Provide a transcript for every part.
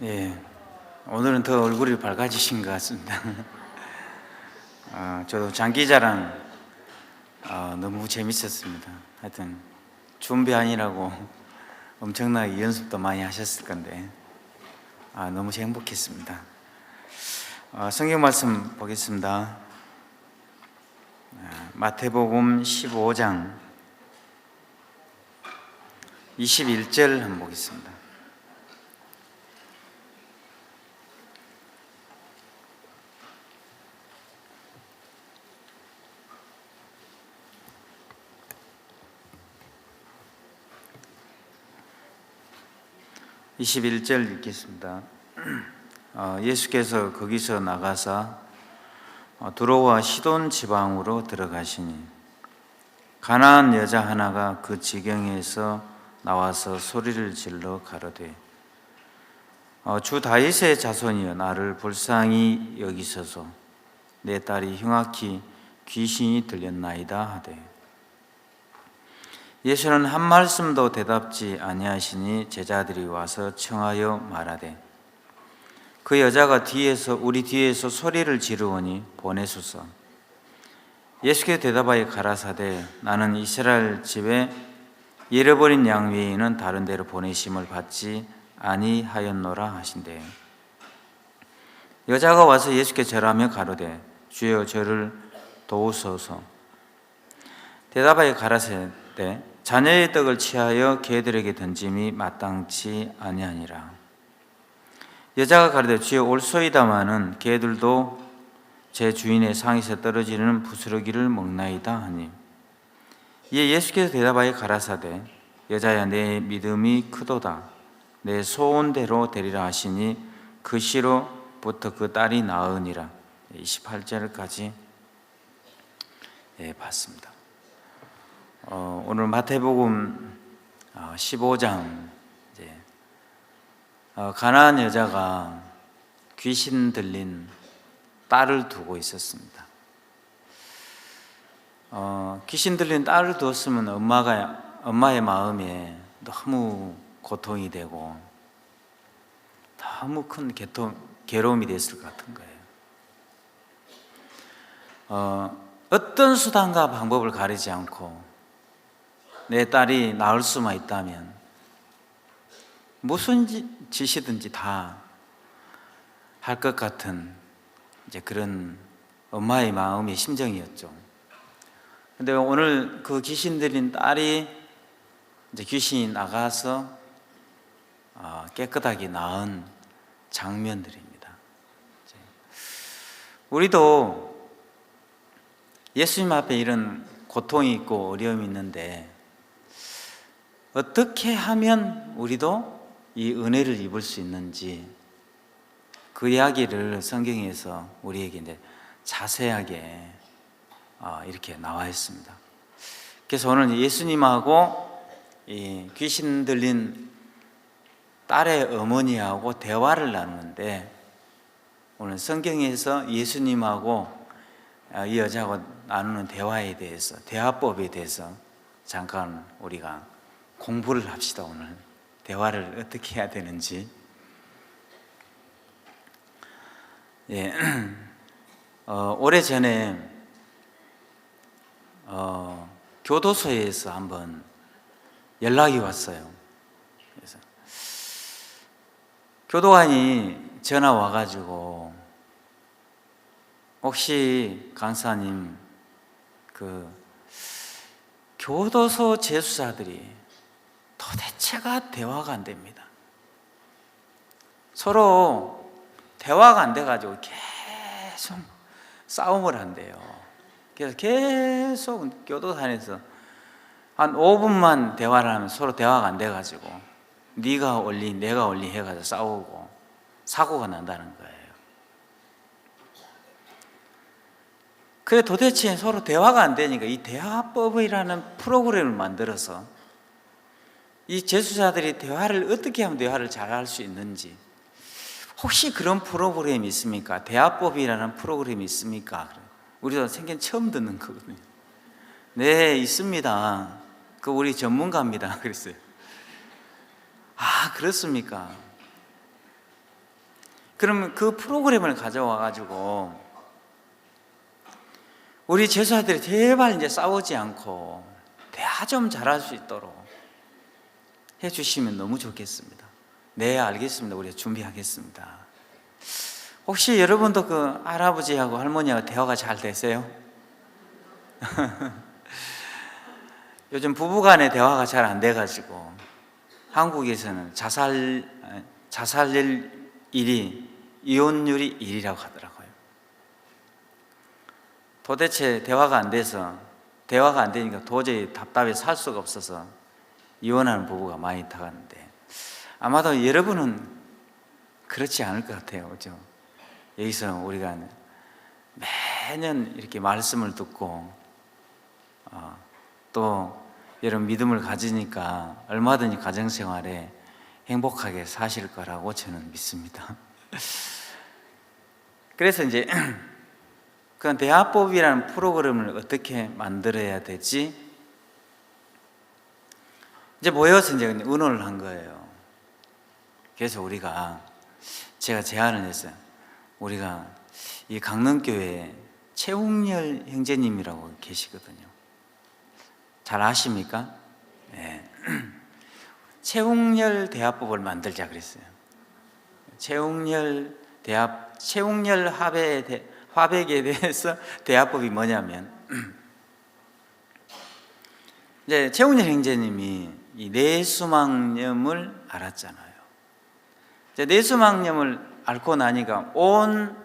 예, 오늘은 더 얼굴이 밝아지신 것 같습니다. 저도 장기자랑 너무 재밌었습니다. 하여튼 준비하느라고 엄청나게 연습도 많이 하셨을 건데 너무 행복했습니다. 성경 말씀 보겠습니다. 마태복음 15장 21절 한번 보겠습니다. (21절) 읽겠습니다. 예수께서 거기서 나가사 두로와 시돈 지방으로 들어가시니 가나안 여자 하나가 그 지경에서 나와서 소리를 질러 가로되 주 다윗의 자손이여 나를 불쌍히 여기소서 내 딸이 흉악히 귀신이 들렸나이다 하되 예수는 한 말씀도 대답지 아니하시니 제자들이 와서 청하여 말하되 그 여자가 우리 뒤에서 소리를 지르오니 보내소서. 예수께서 대답하여 가라사대 나는 이스라엘 집에 잃어버린 양 외에는 다른 데로 보내심을 받지 아니하였노라 하신대. 여자가 와서 예수께 절하며 가로되 주여 저를 도우소서. 대답하여 가라사대 자녀의 떡을 취하여 개들에게 던짐이 마땅치 아니하니라. 여자가 가로되 주여 올소이다마는 개들도 제 주인의 상에서 떨어지는 부스러기를 먹나이다 하니 이에 예수께서 대답하여 가라사대 여자야 내 믿음이 크도다 내 소원대로 되리라 하시니 그 시로부터 그 딸이 나으니라. 28절까지 봤습니다. 오늘 마태복음 15장 가나안 여자가 귀신 들린 딸을 두고 있었습니다. 귀신 들린 딸을 두었으면 엄마의 마음에 너무 고통이 되고 너무 큰 괴로움이 됐을 것 같은 거예요. 어떤 수단과 방법을 가리지 않고 내 딸이 나을 수만 있다면 무슨 짓이든지 다 할 것 같은 그런 엄마의 마음의 심정이었죠. 근데 오늘 그 귀신 들린 딸이 귀신이 나가서 깨끗하게 나은 장면들입니다. 우리도 예수님 앞에 이런 고통이 있고 어려움이 있는데 어떻게 하면 우리도 이 은혜를 입을 수 있는지 그 이야기를 성경에서 우리에게 이제 자세하게 이렇게 나와 있습니다. 그래서 오늘 예수님하고 이 귀신 들린 딸의 어머니하고 대화를 나누는데 오늘 성경에서 예수님하고 이 여자하고 나누는 대화에 대해서 대화법에 대해서 잠깐 우리가 공부를 합시다. 오늘 대화를 어떻게 해야 되는지. 오래전에 교도소에서 한번 연락이 왔어요. 그래서 교도관이 전화 와가지고 혹시 강사님 그 교도소 재수자들이 도대체가 대화가 안 됩니다. 서로 대화가 안 돼가지고 계속 싸움을 한대요. 그래서 계속 교도소 안에서 한 5분만 대화를 하면 서로 대화가 안 돼가지고 네가 올리 내가 올리 해가지고 싸우고 사고가 난다는 거예요. 그래 도대체 서로 대화가 안 되니까 이 대화법이라는 프로그램을 만들어서 이 재수자들이 대화를 어떻게 하면 대화를 잘 할 수 있는지 혹시 그런 프로그램이 있습니까? 대화법이라는 프로그램이 있습니까? 우리도 생전 처음 듣는 거거든요. 네, 있습니다. 그 우리 전문가입니다. 그랬어요. 아, 그렇습니까? 그러면 그 프로그램을 가져와 가지고 우리 제수아들이 제발 이제 싸우지 않고 대화 좀 잘할 수 있도록 해주시면 너무 좋겠습니다. 네, 알겠습니다. 우리 준비하겠습니다. 혹시 여러분도 그 할아버지하고 할머니하고 대화가 잘 되세요? 요즘 부부간의 대화가 잘 안 돼가지고 한국에서는 자살률이 이혼율이 1이라고 하더라고요. 도대체 대화가 안 되니까 도저히 답답해서 살 수가 없어서 이혼하는 부부가 많이 타가는데, 아마도 여러분은 그렇지 않을 것 같아요. 그죠? 여기서 우리가 매년 이렇게 말씀을 듣고 또 여러분 믿음을 가지니까 얼마든지 가정생활에 행복하게 사실 거라고 저는 믿습니다. 그래서 이제 그 대화법이라는 프로그램을 어떻게 만들어야 되지? 이제 모여서 이제 의논을 한 거예요. 그래서 제가 제안을 했어요. 우리가 이 강릉교회에 최웅열 형제님이라고 계시거든요. 잘 아십니까? 네. 최웅열 대화법을 만들자 그랬어요. 최웅열 화백에 대해서 대화법이 뭐냐면, 이제 최웅열 형제님이 이 내수막염을 알았잖아요. 이제 내수막염을 앓고 나니까 온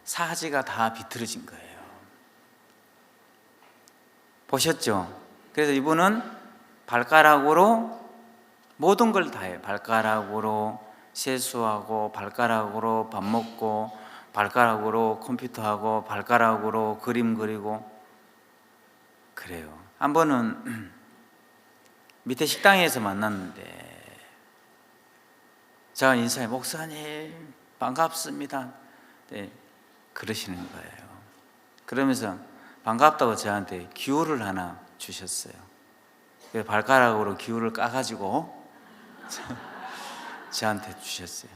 사지가 다 비틀어진 거예요. 보셨죠? 그래서 이분은 발가락으로 모든 걸 다 해요. 발가락으로 세수하고, 발가락으로 밥 먹고, 발가락으로 컴퓨터하고, 발가락으로 그림 그리고 그래요. 한 번은 밑에 식당에서 만났는데 제가 인사해, 목사님 반갑습니다. 네, 그러시는 거예요. 그러면서 반갑다고 저한테 기호를 하나 주셨어요. 발가락으로 기호를 까가지고 저한테 주셨어요.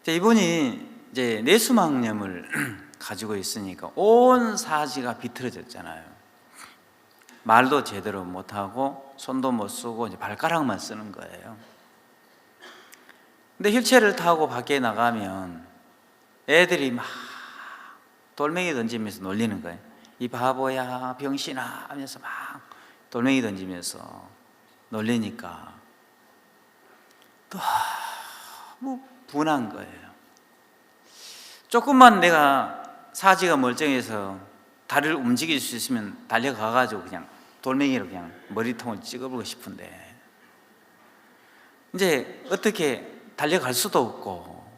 이분이 이제 내수막염을 가지고 있으니까 온 사지가 비틀어졌잖아요. 말도 제대로 못하고 손도 못 쓰고 이제 발가락만 쓰는 거예요. 근데 휠체어를 타고 밖에 나가면 애들이 막 돌멩이 던지면서 놀리는 거예요. 이 바보야, 병신아 하면서 막 돌멩이 던지면서 놀리니까 너무 분한 거예요. 조금만 내가 사지가 멀쩡해서 다리를 움직일 수 있으면 달려가가지고 그냥 돌멩이로 그냥 머리통을 찍어보고 싶은데, 이제 어떻게 달려갈 수도 없고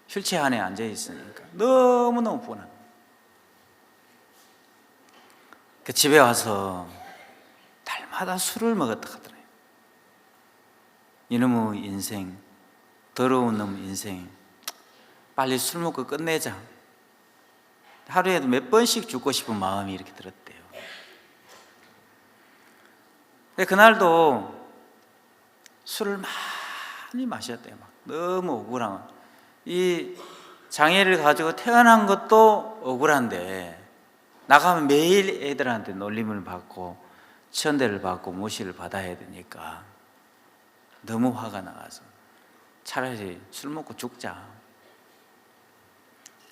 휠체어 안에 앉아 있으니까 너무너무 분한. 그 집에 와서 달마다 술을 먹었다 하더래요. 이놈의 인생, 더러운 놈 인생, 빨리 술 먹고 끝내자. 하루에도 몇 번씩 죽고 싶은 마음이 이렇게 들었대요. 그날도 술을 많이 마셨대요. 막 너무 억울한. 이 장애를 가지고 태어난 것도 억울한데 나가면 매일 애들한테 놀림을 받고 천대를 받고 무시를 받아야 되니까 너무 화가 나가서 차라리 술 먹고 죽자.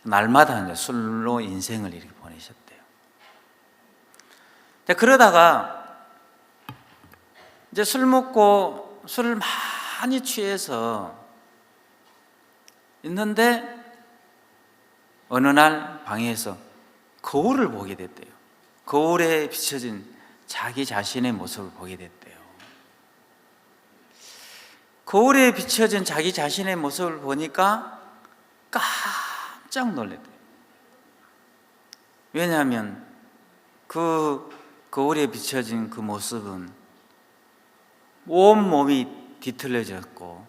날마다 이제 술로 인생을 이렇게 보내셨대요. 그러다가 이제 술 먹고 술을 많이 취해서 있는데 어느 날 방에서 거울을 보게 됐대요. 거울에 비춰진 자기 자신의 모습을 보게 됐대요. 거울에 비춰진 자기 자신의 모습을 보니까 깜짝 놀랐대요. 왜냐하면 그 거울에 비춰진 그 모습은 온몸이 뒤틀려졌고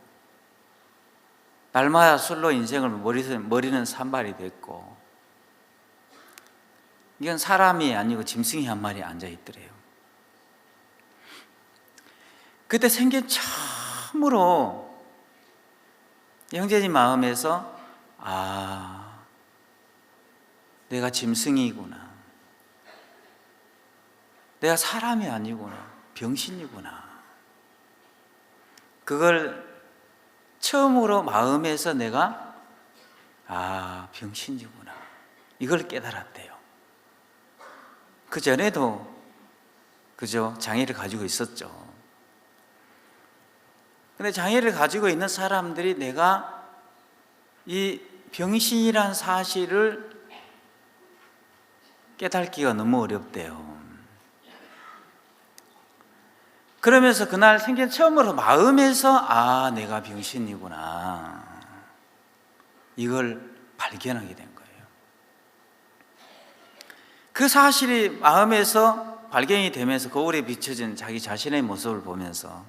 날마다 술로 인생을 머리는 산발이 됐고, 이건 사람이 아니고 짐승이 한 마리 앉아있더래요. 그때 생긴 처음으로 형제님 마음에서 내가 짐승이구나, 내가 사람이 아니구나, 병신이구나, 그걸 처음으로 마음에서 내가 병신이구나, 이걸 깨달았대요. 그 전에도 그저 장애를 가지고 있었죠. 근데 장애를 가지고 있는 사람들이 내가 이 병신이란 사실을 깨닫기가 너무 어렵대요. 그러면서 그날 생긴 처음으로 마음에서 내가 병신이구나, 이걸 발견하게 된 거예요. 그 사실이 마음에서 발견이 되면서 거울에 비춰진 자기 자신의 모습을 보면서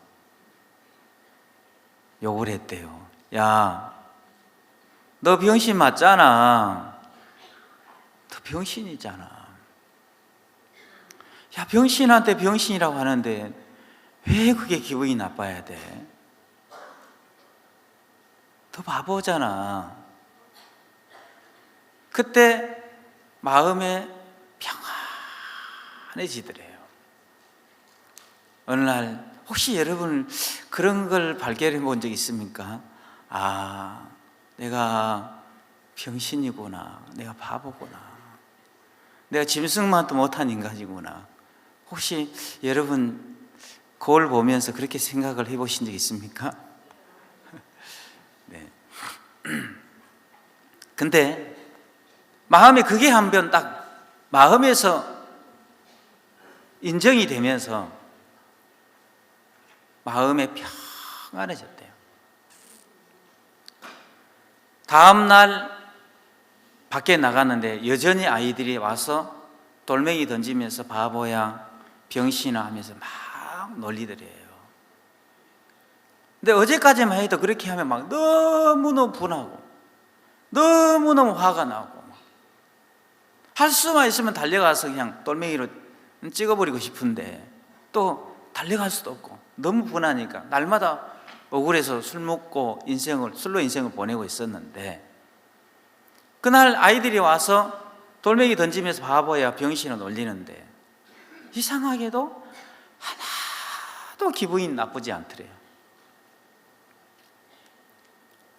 욕을 했대요. 야, 너 병신 맞잖아. 너 병신이잖아. 야, 병신한테 병신이라고 하는데 왜 그게 기분이 나빠야 돼? 너 바보잖아. 그때 마음에 평안해지더래요. 어느 날 혹시 여러분 그런 걸 발견해 본 적 있습니까? 내가 병신이구나, 내가 바보구나, 내가 짐승만도 못한 인간이구나. 혹시 여러분 거울 보면서 그렇게 생각을 해보신 적 있습니까? 네. 근데 마음에 그게 한번 딱 마음에서 인정이 되면서 마음에 평안해졌대요. 다음 날 밖에 나갔는데 여전히 아이들이 와서 돌멩이 던지면서 바보야, 병신아 하면서 막 놀리더래요. 근데 어제까지만 해도 그렇게 하면 막 너무너무 분하고 너무너무 화가 나고 할 수만 있으면 달려가서 그냥 돌멩이로 찍어버리고 싶은데 또 달려갈 수도 없고 너무 분하니까 날마다 억울해서 술 먹고 술로 인생을 보내고 있었는데, 그날 아이들이 와서 돌멩이 던지면서 바보야, 병신을 놀리는데 이상하게도 하나도 기분이 나쁘지 않더래요.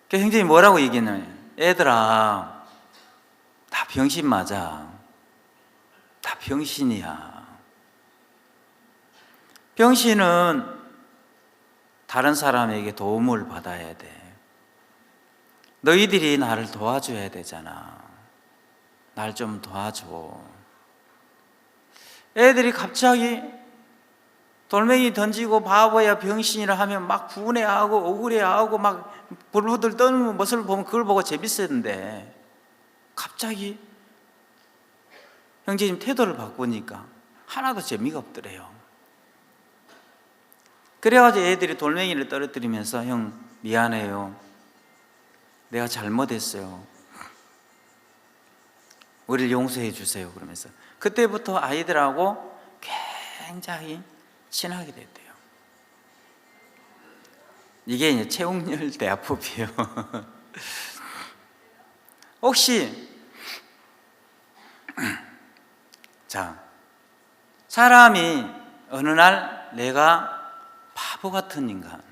그래서 형제님이 뭐라고 얘기했냐면, 애들아, 다 병신 맞아. 다 병신이야. 병신은 다른 사람에게 도움을 받아야 돼. 너희들이 나를 도와줘야 되잖아. 날 좀 도와줘. 애들이 갑자기 돌멩이 던지고 바보야, 병신이라 하면 막 분해하고 억울해하고 막 불부들 떠는 모습을 보면 그걸 보고 재밌었는데, 갑자기 형제님 태도를 바꾸니까 하나도 재미가 없더래요. 그래가지고 애들이 돌멩이를 떨어뜨리면서 형 미안해요, 내가 잘못했어요, 우리를 용서해 주세요 그러면서 그때부터 아이들하고 굉장히 친하게 됐대요. 이게 이제 최웅렬 대화법이에요. 혹시 사람이 어느 날 내가 바보 같은 인간,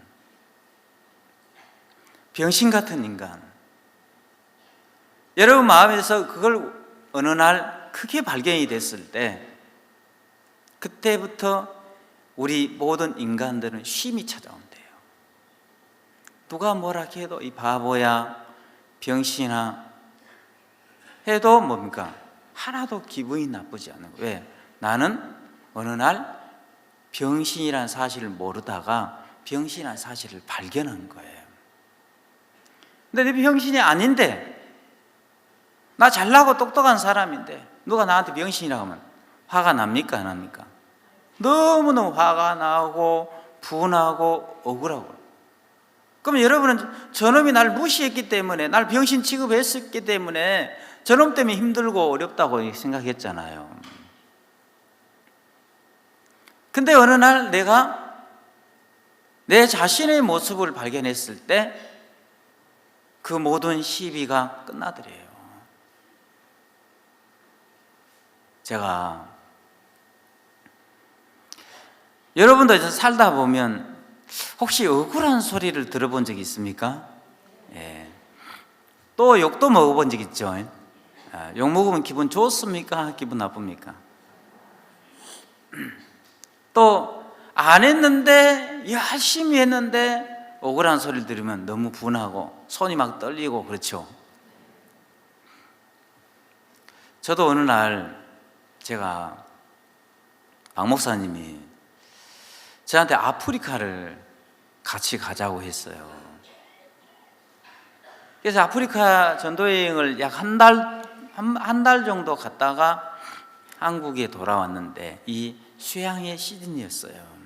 병신 같은 인간, 여러분 마음에서 그걸 어느 날 크게 발견이 됐을 때, 그때부터 우리 모든 인간들은 쉼이 찾아온대요. 누가 뭐라 해도 이 바보야, 병신아 해도 뭡니까? 하나도 기분이 나쁘지 않은 거예요. 왜? 나는 어느 날 병신이라는 사실을 모르다가 병신이라는 사실을 발견한 거예요. 근데 내 병신이 아닌데, 나 잘나고 똑똑한 사람인데 누가 나한테 병신이라고 하면 화가 납니까? 안 납니까? 너무너무 화가 나고 분하고 억울하고. 그럼 여러분은 저놈이 날 무시했기 때문에, 날 병신 취급했었기 때문에 저놈 때문에 힘들고 어렵다고 생각했잖아요. 근데 어느 날 내가 내 자신의 모습을 발견했을 때 그 모든 시비가 끝나더래요. 제가 여러분도 이제 살다 보면 혹시 억울한 소리를 들어본 적 있습니까? 예. 또 욕도 먹어본 적 있죠? 욕 먹으면 기분 좋습니까? 기분 나쁩니까? 또 안 했는데 열심히 했는데 억울한 소리를 들으면 너무 분하고 손이 막 떨리고 그렇죠. 저도 어느 날 제가 박 목사님이 저한테 아프리카를 같이 가자고 했어요. 그래서 아프리카 전도여행을 약 한 달 정도 갔다가 한국에 돌아왔는데 이 수양의 시즌이었어요.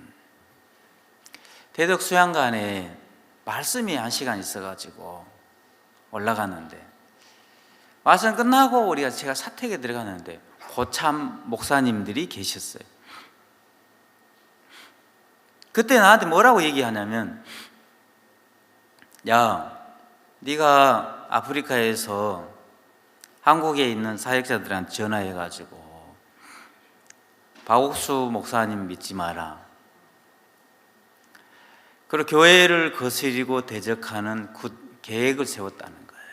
대덕 수양관에 말씀이 1시간 있어가지고 올라갔는데 말씀 끝나고 제가 사택에 들어갔는데 고참 목사님들이 계셨어요. 그때 나한테 뭐라고 얘기하냐면, 야, 네가 아프리카에서 한국에 있는 사역자들한테 전화해가지고 박옥수 목사님 믿지 마라. 그리고 교회를 거스리고 대적하는 계획을 세웠다는 거예요.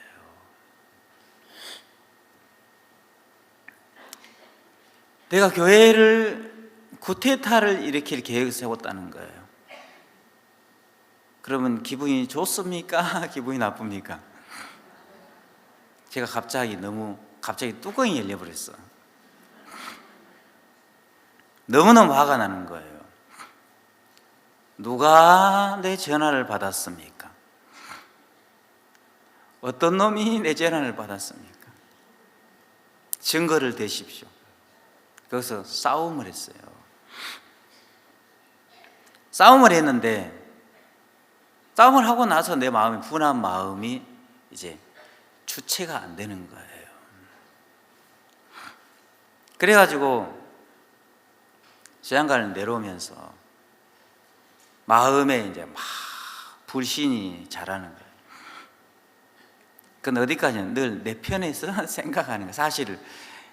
내가 교회를 쿠데타를 일으킬 계획을 세웠다는 거예요. 그러면 기분이 좋습니까? 기분이 나쁩니까? 제가 갑자기 뚜껑이 열려버렸어. 너무너무 화가 나는 거예요. 누가 내 전화를 받았습니까? 어떤 놈이 내 전화를 받았습니까? 증거를 대십시오. 거기서 싸움을 했어요. 싸움을 했는데 싸움을 하고 나서 내 마음이 분한 마음이 이제 주체가 안 되는 거예요. 그래가지고 수양관을 내려오면서 마음에 이제 막 불신이 자라는 거예요. 그건 어디까지는 늘 내 편에서 생각하는 거예요. 사실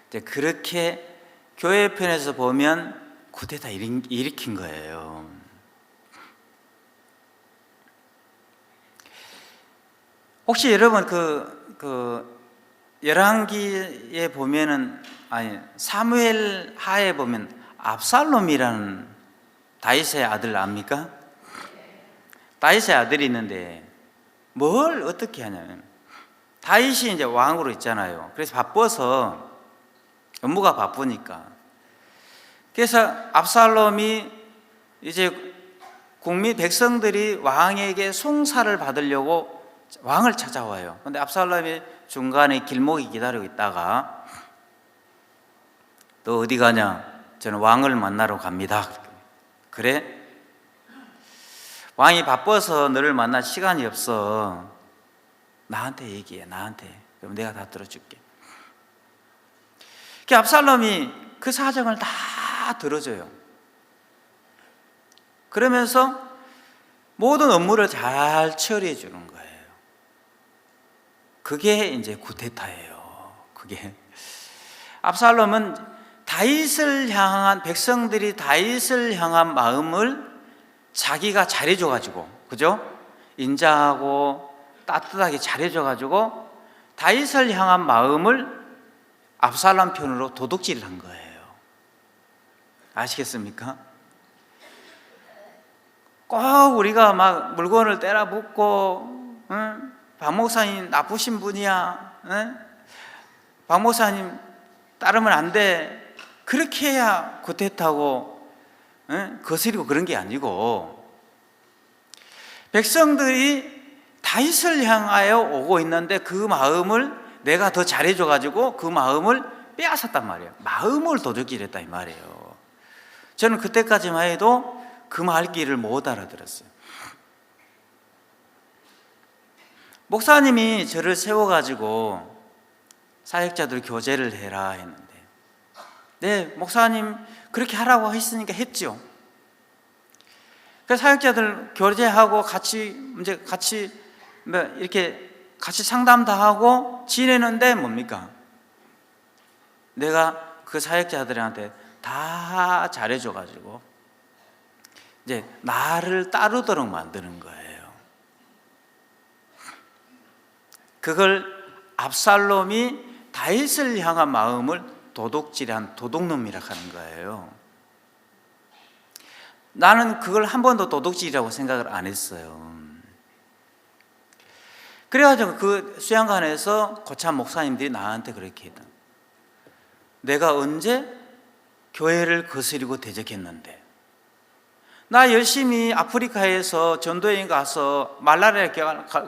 이제 그렇게 교회 편에서 보면 쿠데타 일으킨 거예요. 혹시 여러분 열왕기에 보면은 사무엘 하에 보면 압살롬이라는 다윗의 아들 압니까? 다윗의 아들이 있는데 뭘 어떻게 하냐면 다윗이 이제 왕으로 있잖아요. 그래서 바빠서 업무가 바쁘니까 그래서 압살롬이 이제 국민 백성들이 왕에게 송사를 받으려고 왕을 찾아와요. 근데 압살롬이 중간에 길목에 기다리고 있다가 너 어디 가냐? 저는 왕을 만나러 갑니다. 그래? 왕이 바빠서 너를 만날 시간이 없어. 나한테 얘기해. 나한테. 그럼 내가 다 들어줄게. 그 압살롬이 그 사정을 다 들어줘요. 그러면서 모든 업무를 잘 처리해 주는 거예요. 그게 이제 쿠데타예요. 그게 압살롬은 다윗을 향한 백성들이 다윗을 향한 마음을 자기가 잘해줘가지고, 그죠? 인자하고 따뜻하게 잘해줘가지고 다윗을 향한 마음을 압살롬 편으로 도둑질을 한 거예요. 아시겠습니까? 꼭 우리가 막 물건을 때려 붓고, 응? 박 목사님 나쁘신 분이야, 응? 박 목사님 따르면 안 돼. 그렇게 해야 쿠데타고 거스리고 그런 게 아니고 백성들이 다윗을 향하여 오고 있는데 그 마음을 내가 더 잘해줘가지고 그 마음을 빼앗았단 말이에요. 마음을 도둑질했다 이 말이에요. 저는 그때까지만 해도 그 말귀를 못 알아들었어요. 목사님이 저를 세워가지고 사역자들 교제를 해라 했는데 네, 목사님 그렇게 하라고 했으니까 했죠. 그래서 사역자들 교제하고 같이 이렇게 같이 상담 다 하고 지내는데 뭡니까? 내가 그 사역자들한테 다 잘해줘가지고 이제 나를 따르도록 만드는 거예요. 그걸 압살롬이 다윗을 향한 마음을 도둑질한 도둑놈이라고 하는 거예요. 나는 그걸 한 번도 도둑질이라고 생각을 안 했어요. 그래가지고 그 수양관에서 고참 목사님들이 나한테 그렇게 했다. 내가 언제 교회를 거스리고 대적했는데, 나 열심히 아프리카에서 전도여행 가서 말라리아에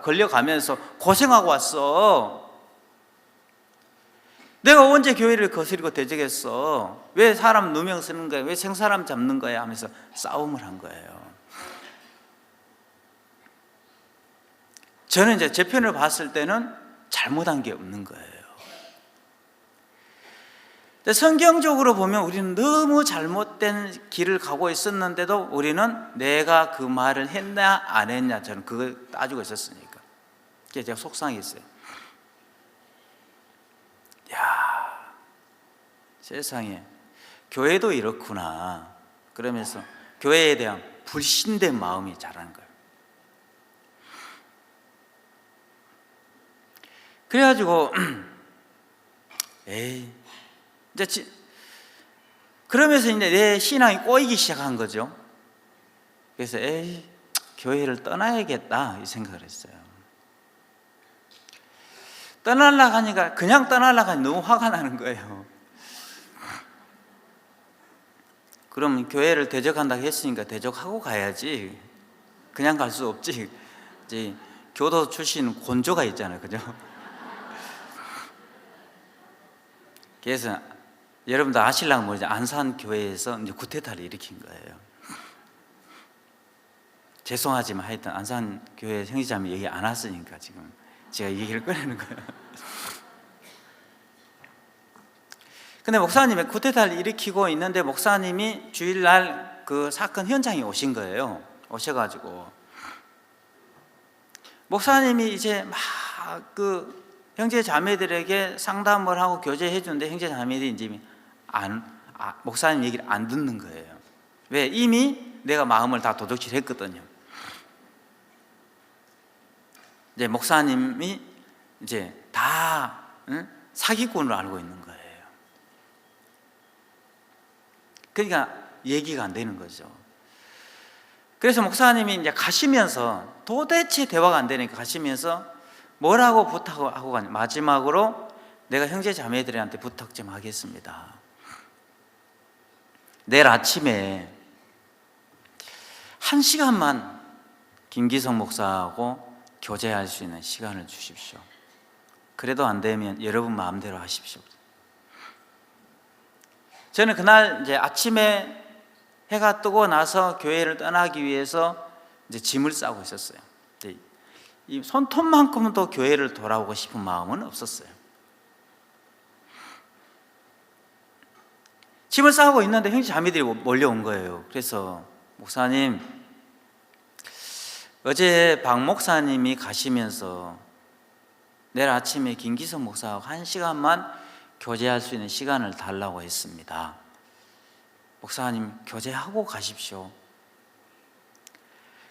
걸려가면서 고생하고 왔어. 내가 언제 교회를 거스리고 대적했어? 왜 사람 누명 쓰는 거야? 왜 생사람 잡는 거야? 하면서 싸움을 한 거예요. 저는 이제 제 편을 봤을 때는 잘못한 게 없는 거예요. 성경적으로 보면 우리는 너무 잘못된 길을 가고 있었는데도 우리는 내가 그 말을 했냐 안 했냐, 저는 그걸 따지고 있었으니까. 그게 제가 속상했어요. 야, 세상에 교회도 이렇구나. 그러면서 교회에 대한 불신된 마음이 자란 거예요. 그래가지고 이제 그러면서 이제 내 신앙이 꼬이기 시작한 거죠. 그래서 교회를 떠나야겠다 이 생각을 했어요. 떠나려고 하니까 그냥 떠나려고 하니 너무 화가 나는 거예요. 그럼 교회를 대적한다고 했으니까 대적하고 가야지. 그냥 갈 수 없지. 이제 교도 출신 곤조가 있잖아요, 그죠? 그래서 여러분도 아실랑가 모르죠. 안산교회에서 이제 구태타를 일으킨 거예요. 죄송하지만 하여튼 안산교회 형제자매 얘기 안 왔으니까 지금 제가 얘기를 꺼내는 거예요. 근데 목사님이 구태타를 일으키고 있는데 목사님이 주일날 그 사건 현장에 오신 거예요. 오셔가지고 목사님이 이제 막 그 형제 자매들에게 상담을 하고 교제해 주는데 형제 자매들이 이제 목사님 얘기를 안 듣는 거예요. 왜? 이미 내가 마음을 다 도둑질했거든요. 이제 목사님이 이제 다 사기꾼으로 알고 있는 거예요. 그러니까 얘기가 안 되는 거죠. 그래서 목사님이 이제 가시면서 도대체 대화가 안 되니까 가시면서 뭐라고 부탁하고 가냐. 마지막으로 내가 형제 자매들한테 부탁 좀 하겠습니다. 내일 아침에 1시간만 김기성 목사하고 교제할 수 있는 시간을 주십시오. 그래도 안 되면 여러분 마음대로 하십시오. 저는 그날 이제 아침에 해가 뜨고 나서 교회를 떠나기 위해서 이제 짐을 싸고 있었어요. 이 손톱만큼은 또 교회를 돌아오고 싶은 마음은 없었어요. 짐을 싸고 있는데 형제 자매들이 몰려온 거예요. 그래서 목사님, 어제 박 목사님이 가시면서 내일 아침에 김기성 목사하고 1시간만 교제할 수 있는 시간을 달라고 했습니다. 목사님, 교제하고 가십시오.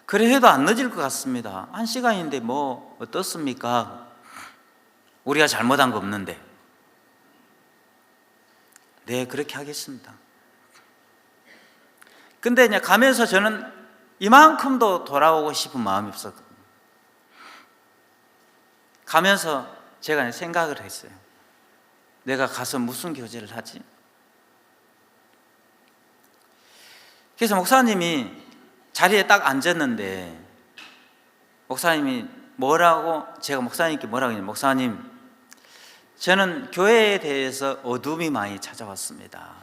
그래 해도 안 늦을 것 같습니다. 1시간인데 뭐 어떻습니까? 우리가 잘못한 거 없는데. 네, 그렇게 하겠습니다. 근데 이제 가면서 저는 이만큼도 돌아오고 싶은 마음이 없었거든요. 가면서 제가 생각을 했어요. 내가 가서 무슨 교제를 하지? 그래서 목사님이 자리에 딱 앉았는데 목사님이 제가 목사님께 뭐라고 했냐면, 목사님, 저는 교회에 대해서 어둠이 많이 찾아왔습니다.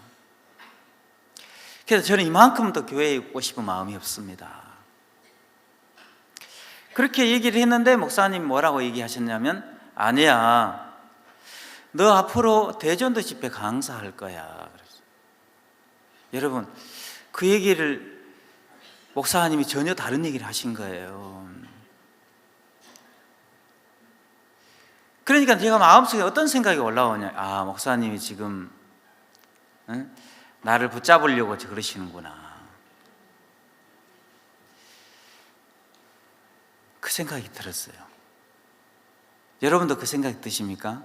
그래서 저는 이만큼도 교회에 있고 싶은 마음이 없습니다. 그렇게 얘기를 했는데 목사님이 뭐라고 얘기하셨냐면, 아니야, 너 앞으로 대전도 집회 강사할 거야. 그랬어요. 여러분, 그 얘기를 목사님이 전혀 다른 얘기를 하신 거예요. 그러니까 제가 마음속에 어떤 생각이 올라오냐, 아, 목사님이 지금 나를 붙잡으려고 그러시는구나. 그 생각이 들었어요. 여러분도 그 생각이 드십니까?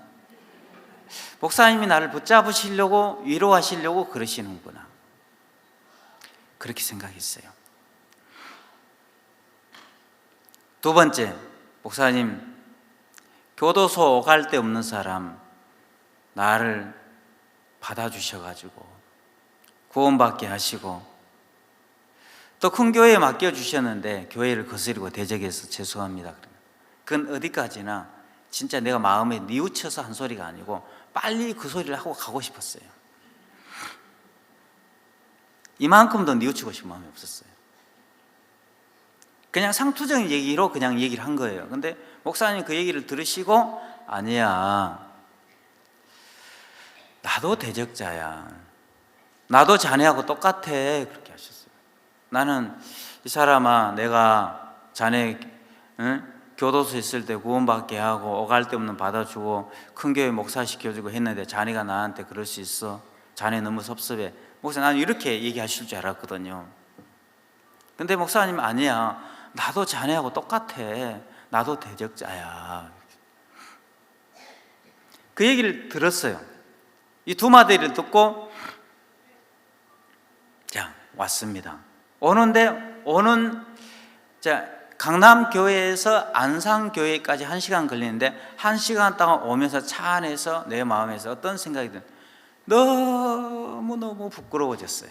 목사님이 나를 붙잡으시려고, 위로하시려고 그러시는구나. 그렇게 생각했어요. 두 번째, 목사님, 교도소 오갈 데 없는 사람 나를 받아주셔가지고 구원받게 하시고, 또 큰 교회에 맡겨주셨는데 교회를 거스리고 대적해서 죄송합니다. 그건 어디까지나 진짜 내가 마음에 뉘우쳐서 한 소리가 아니고 빨리 그 소리를 하고 가고 싶었어요. 이만큼도 뉘우치고 싶은 마음이 없었어요. 그냥 상투적인 얘기로 그냥 얘기를 한 거예요. 근데 목사님 그 얘기를 들으시고, 아니야, 나도 대적자야, 나도 자네하고 똑같아, 그렇게 하셨어요. 나는 이 사람아, 내가 자네 교도소에 있을 때 구원받게 하고 오갈 데 없는 받아주고 큰 교회 목사 시켜주고 했는데 자네가 나한테 그럴 수 있어? 자네 너무 섭섭해. 목사, 나는 이렇게 얘기하실 줄 알았거든요. 근데 목사님, 아니야, 나도 자네하고 똑같아, 나도 대적자야. 그 얘기를 들었어요. 이 두 마디를 듣고 자, 왔습니다. 강남교회에서 안산교회까지 1시간 걸리는데 1시간 동안 오면서 차 안에서 내 마음에서 어떤 생각이 드는, 너무너무 부끄러워졌어요.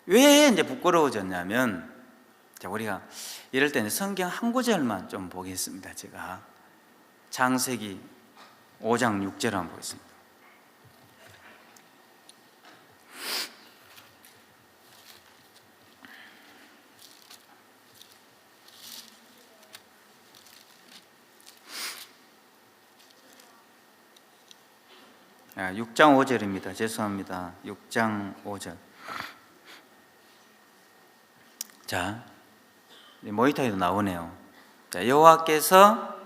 왜 이제 부끄러워졌냐면, 자, 우리가 이럴 때는 성경 한 구절만 좀 보겠습니다. 제가 창세기 5장 6절 한번 보겠습니다. 아, 6장 5절입니다. 죄송합니다. 6장 5절. 자, 모니터에도 나오네요. 자, 여호와께서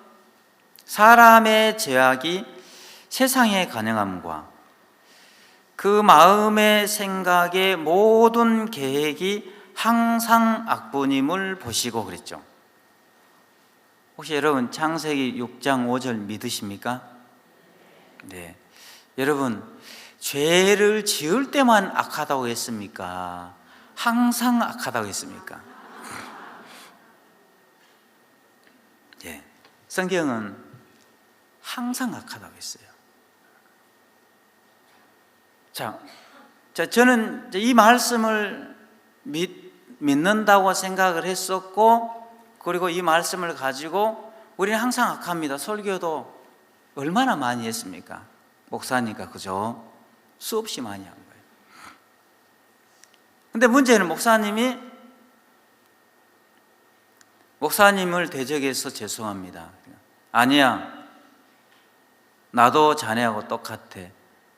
사람의 죄악이 세상에 간영함과 그 마음의 생각의 모든 계획이 항상 악분임을 보시고 그랬죠. 혹시 여러분 창세기 6장 5절 믿으십니까? 네. 여러분, 죄를 지을 때만 악하다고 했습니까? 항상 악하다고 했습니까? 예. 성경은 항상 악하다고 했어요. 자, 저는 이 말씀을 믿는다고 생각을 했었고, 그리고 이 말씀을 가지고 우리는 항상 악합니다. 설교도 얼마나 많이 했습니까? 목사니까, 그죠? 수없이 많이 한 거예요. 근데 문제는 목사님을 대적해서 죄송합니다. 아니야, 나도 자네하고 똑같아,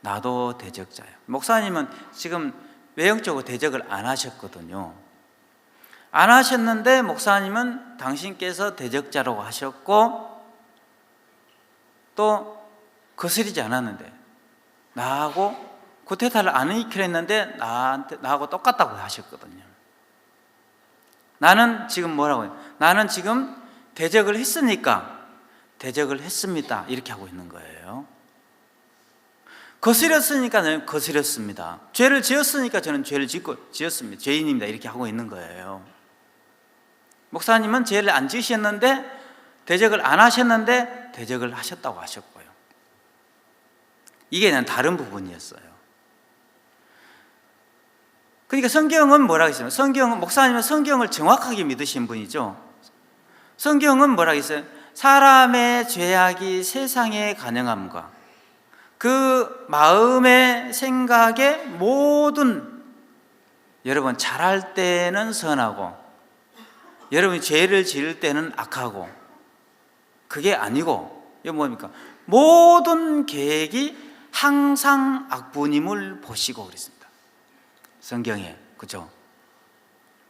나도 대적자야. 목사님은 지금 외형적으로 대적을 안 하셨거든요. 안 하셨는데 목사님은 당신께서 대적자라고 하셨고, 또 거스리지 않았는데, 나하고 구테타를 안 익히려 했는데 나하고 똑같다고 하셨거든요. 나는 지금 뭐라고 해요? 나는 지금 대적을 했으니까 대적을 했습니다, 이렇게 하고 있는 거예요. 거스렸으니까 저는 거스렸습니다. 죄를 지었으니까 저는 죄를 지었습니다. 죄인입니다, 이렇게 하고 있는 거예요. 목사님은 죄를 안 지으셨는데, 대적을 안 하셨는데 대적을 하셨다고 하셨고요. 이게 다른 부분이었어요. 그러니까 성경은 뭐라고 했어요? 목사님은 성경을 정확하게 믿으신 분이죠. 성경은 뭐라고 했어요? 사람의 죄악이 세상에 간영함과 그 마음의 생각의 모든, 여러분 잘할 때는 선하고 여러분이 죄를 지을 때는 악하고, 그게 아니고 이거 뭡니까? 모든 계획이 항상 악분임을 보시고 그랬습니다. 성경에, 그죠?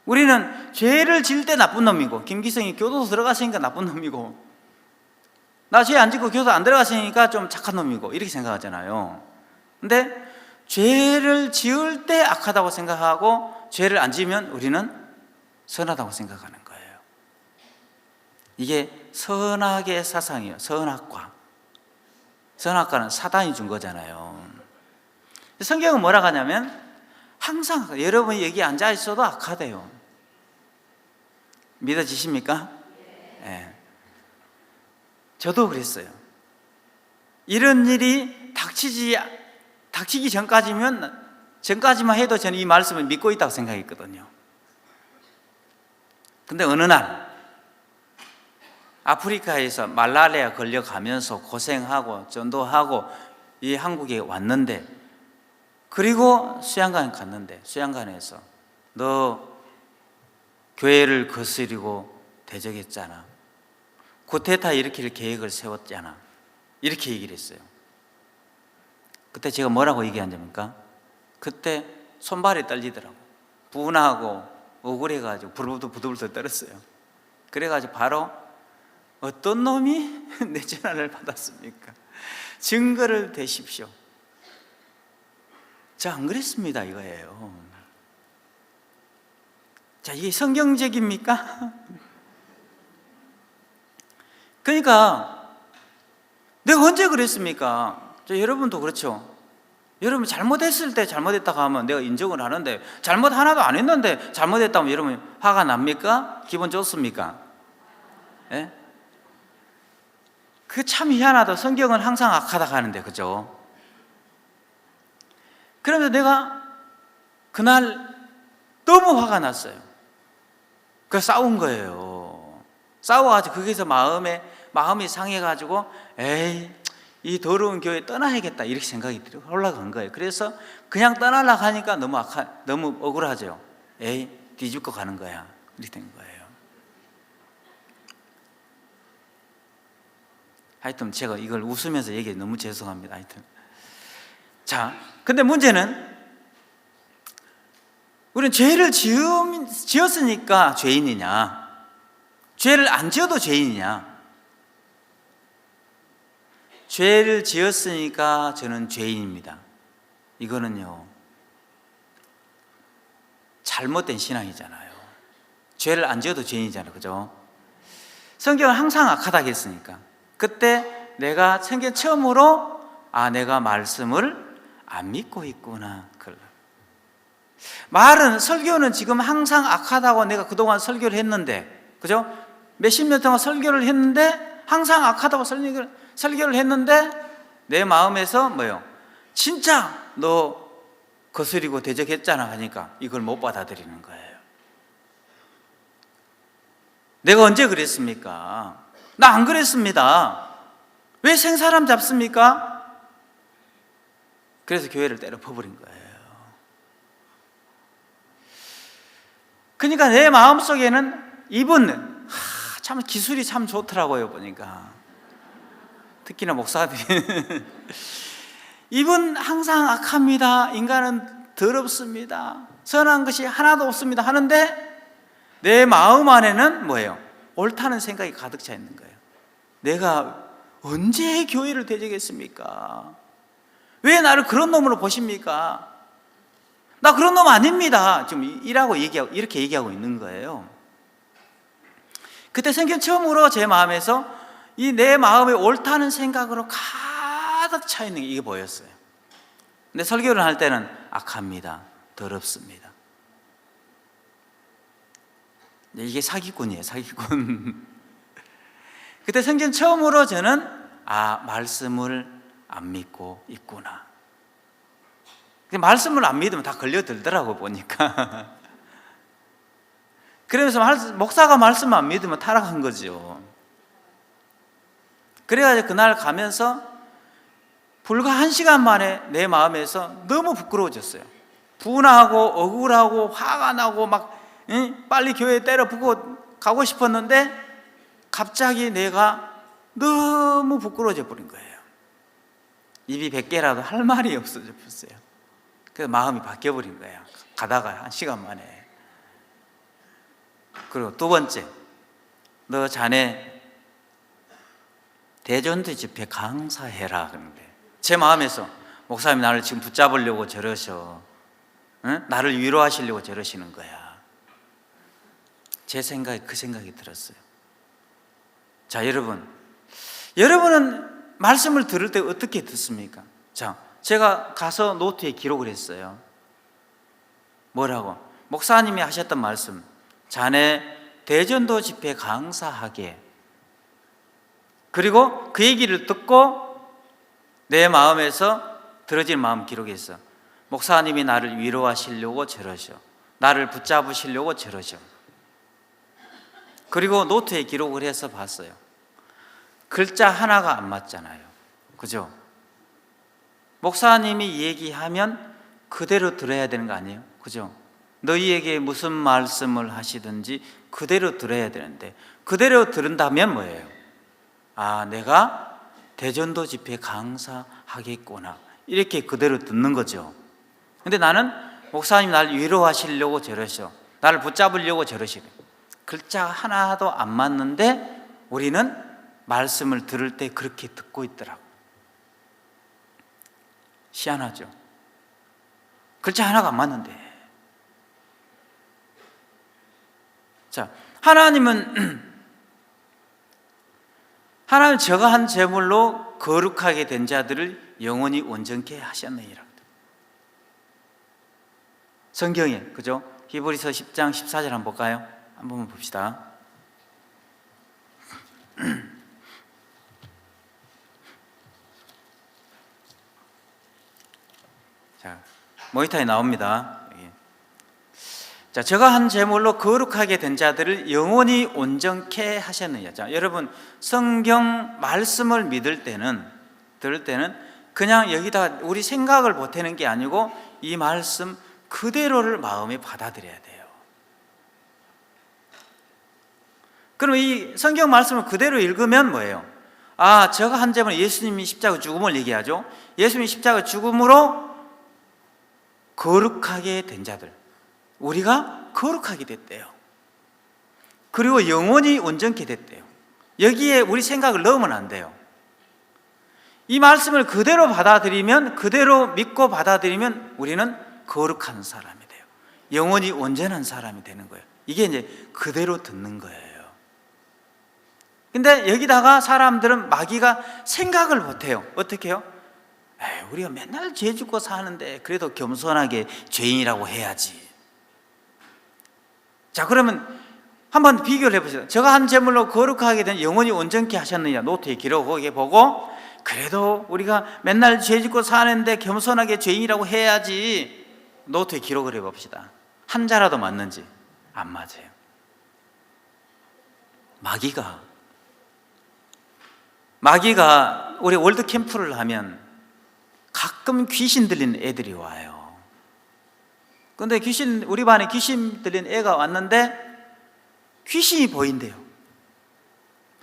우리는 죄를 지을 때 나쁜 놈이고, 김기성이 교도소 들어갔으니까 나쁜 놈이고, 나 죄 안 짓고 교도 안 들어갔으니까 좀 착한 놈이고 이렇게 생각하잖아요. 근데 죄를 지을 때 악하다고 생각하고 죄를 안 지으면 우리는 선하다고 생각하는 거예요. 이게 선악의 사상이에요. 선악과. 선악과는 사단이 준 거잖아요. 성경은 뭐라고 하냐면 항상 여러분이 여기 앉아 있어도 악하대요. 믿어지십니까? 네. 저도 그랬어요. 이런 일이 닥치기 전까지만 해도 저는 이 말씀을 믿고 있다고 생각했거든요. 근데 어느 날 아프리카에서 말라리아 걸려가면서 고생하고 전도하고 이 한국에 왔는데, 그리고 수양관 갔는데 수양관에서 너 교회를 거스리고 대적했잖아, 쿠데타 일으킬 계획을 세웠잖아, 이렇게 얘기를 했어요. 그때 제가 뭐라고 얘기한답니까? 그때 손발이 떨리더라고. 분하고 억울해가지고 부들부들 떨었어요. 그래가지고 바로 어떤 놈이 내 전화를 받았습니까? 증거를 대십시오. 자, 안 그랬습니다 이거예요. 자, 이게 성경적입니까? 그러니까 내가 언제 그랬습니까? 여러분도 그렇죠. 여러분 잘못했을 때 잘못했다고 하면 내가 인정을 하는데, 잘못 하나도 안 했는데 잘못했다면 여러분 화가 납니까? 기분 좋습니까? 예? 그 참 희한하다. 성경은 항상 악하다 하는데, 그죠? 그러면서 내가 그날 너무 화가 났어요. 그래서 싸운 거예요. 싸워가지고 거기서 마음이 상해가지고 에이, 이 더러운 교회 떠나야겠다 이렇게 생각이 올라간 거예요. 그래서 그냥 떠나려고 하니까 너무 억울하죠. 에이, 뒤집고 가는 거야 이렇게 된 거예요. 하여튼 제가 이걸 웃으면서 얘기해 너무 죄송합니다. 하여튼 자, 근데 문제는 우리는 죄를 지었으니까 죄인이냐, 죄를 안 지어도 죄인이냐? 죄를 지었으니까 저는 죄인입니다. 이거는요 잘못된 신앙이잖아요. 죄를 안 지어도 죄인이잖아요, 그죠? 성경은 항상 악하다 했으니까 그때 내가 성경 처음으로 내가 말씀을 안 믿고 있구나. 설교는 지금 항상 악하다고 내가 그동안 설교를 했는데, 그죠? 몇십 년 동안 설교를 했는데 항상 악하다고 설교를 했는데 내 마음에서 뭐요? 진짜 너 거스리고 대적했잖아 하니까 이걸 못 받아들이는 거예요. 내가 언제 그랬습니까? 나 안 그랬습니다. 왜 생사람 잡습니까? 그래서 교회를 때려 퍼버린 거예요. 그러니까 내 마음속에는 이분 참 기술이 참 좋더라고요. 보니까 특히나 목사들이 이분 항상 악합니다. 인간은 더럽습니다. 선한 것이 하나도 없습니다 하는데 내 마음 안에는 뭐예요? 옳다는 생각이 가득 차 있는 거예요. 내가 언제 교회를 대적했습니까? 왜 나를 그런 놈으로 보십니까? 나 그런 놈 아닙니다. 지금 이렇게 얘기하고 있는 거예요. 그때 성경 처음으로 제 마음에서 이 내 마음에 옳다는 생각으로 가득 차 있는 게 이게 보였어요. 근데 설교를 할 때는 악합니다. 더럽습니다. 이게 사기꾼이에요, 사기꾼. 그때 성경 처음으로 저는 말씀을 안 믿고 있구나. 말씀을 안 믿으면 다 걸려들더라고 보니까. 그러면서 목사가 말씀 안 믿으면 타락한 거죠. 그래가지고 그날 가면서 불과 1시간 만에 내 마음에서 너무 부끄러워졌어요. 분하고 억울하고 화가 나고 막 빨리 교회에 때려부고 가고 싶었는데 갑자기 내가 너무 부끄러워져 버린 거예요. 입이 100개라도 할 말이 없어져 버렸어요. 그래서 마음이 바뀌어버린 거예요. 가다가 1시간 만에. 그리고 두 번째, 너 자네 대전도 집회 강사해라 그러는데 제 마음에서 목사님 나를 지금 붙잡으려고 저러셔, 응? 나를 위로하시려고 저러시는 거야. 제 생각에 그 생각이 들었어요. 자, 여러분은 말씀을 들을 때 어떻게 듣습니까? 자, 제가 가서 노트에 기록을 했어요. 뭐라고? 목사님이 하셨던 말씀, 자네 대전도 집회 강사하게. 그리고 그 얘기를 듣고 내 마음에서 들어진 마음 기록했어. 목사님이 나를 위로하시려고 저러셔, 나를 붙잡으시려고 저러셔. 그리고 노트에 기록을 해서 봤어요. 글자 하나가 안 맞잖아요. 그죠? 목사님이 얘기하면 그대로 들어야 되는 거 아니에요? 그죠? 너희에게 무슨 말씀을 하시든지 그대로 들어야 되는데 그대로 들은다면 뭐예요? 아, 내가 대전도 집회 강사하겠구나, 이렇게 그대로 듣는 거죠. 근데 나는 목사님 나를 위로하시려고 저러셔, 나를 붙잡으려고 저러시고, 글자 하나도 안 맞는데 우리는 말씀을 들을 때 그렇게 듣고 있더라고. 희한하죠? 글자 하나가 안 맞는데. 자, 하나님 저가 한 제물로 거룩하게 된 자들을 영원히 온전케 하셨느니라. 성경에, 그죠? 히브리서 10장 14절 한번 볼까요? 한번 봅시다. 자, 모니터에 나옵니다. 자, 저가 한 제물로 거룩하게 된 자들을 영원히 온전케 하셨느냐. 자, 여러분, 성경 말씀을 들을 때는 그냥 여기다 우리 생각을 보태는 게 아니고 이 말씀 그대로를 마음에 받아들여야 돼요. 그럼 이 성경 말씀을 그대로 읽으면 뭐예요? 아, 저가 한 제물은 예수님이 십자가 죽음을 얘기하죠. 예수님이 십자가 죽음으로 거룩하게 된 자들, 우리가 거룩하게 됐대요. 그리고 영원히 온전케 됐대요. 여기에 우리 생각을 넣으면 안 돼요. 이 말씀을 그대로 받아들이면, 그대로 믿고 받아들이면 우리는 거룩한 사람이 돼요. 영원히 온전한 사람이 되는 거예요. 이게 이제 그대로 듣는 거예요. 근데 여기다가 사람들은 마귀가 생각을 못해요. 어떻게 해요? 에이, 우리가 맨날 죄 짓고 사는데 그래도 겸손하게 죄인이라고 해야지. 자, 그러면 한번 비교를 해보세요. 저가 한 제물로 거룩하게 된 영원히 온전케 하셨느냐, 노트에 기록하게 보고, 그래도 우리가 맨날 죄 짓고 사는데 겸손하게 죄인이라고 해야지, 노트에 기록을 해봅시다. 한 자라도 맞는지. 안 맞아요. 마귀가 우리 월드 캠프를 하면 가끔 귀신 들린 애들이 와요. 근데 우리 반에 귀신 들린 애가 왔는데 귀신이 보인대요.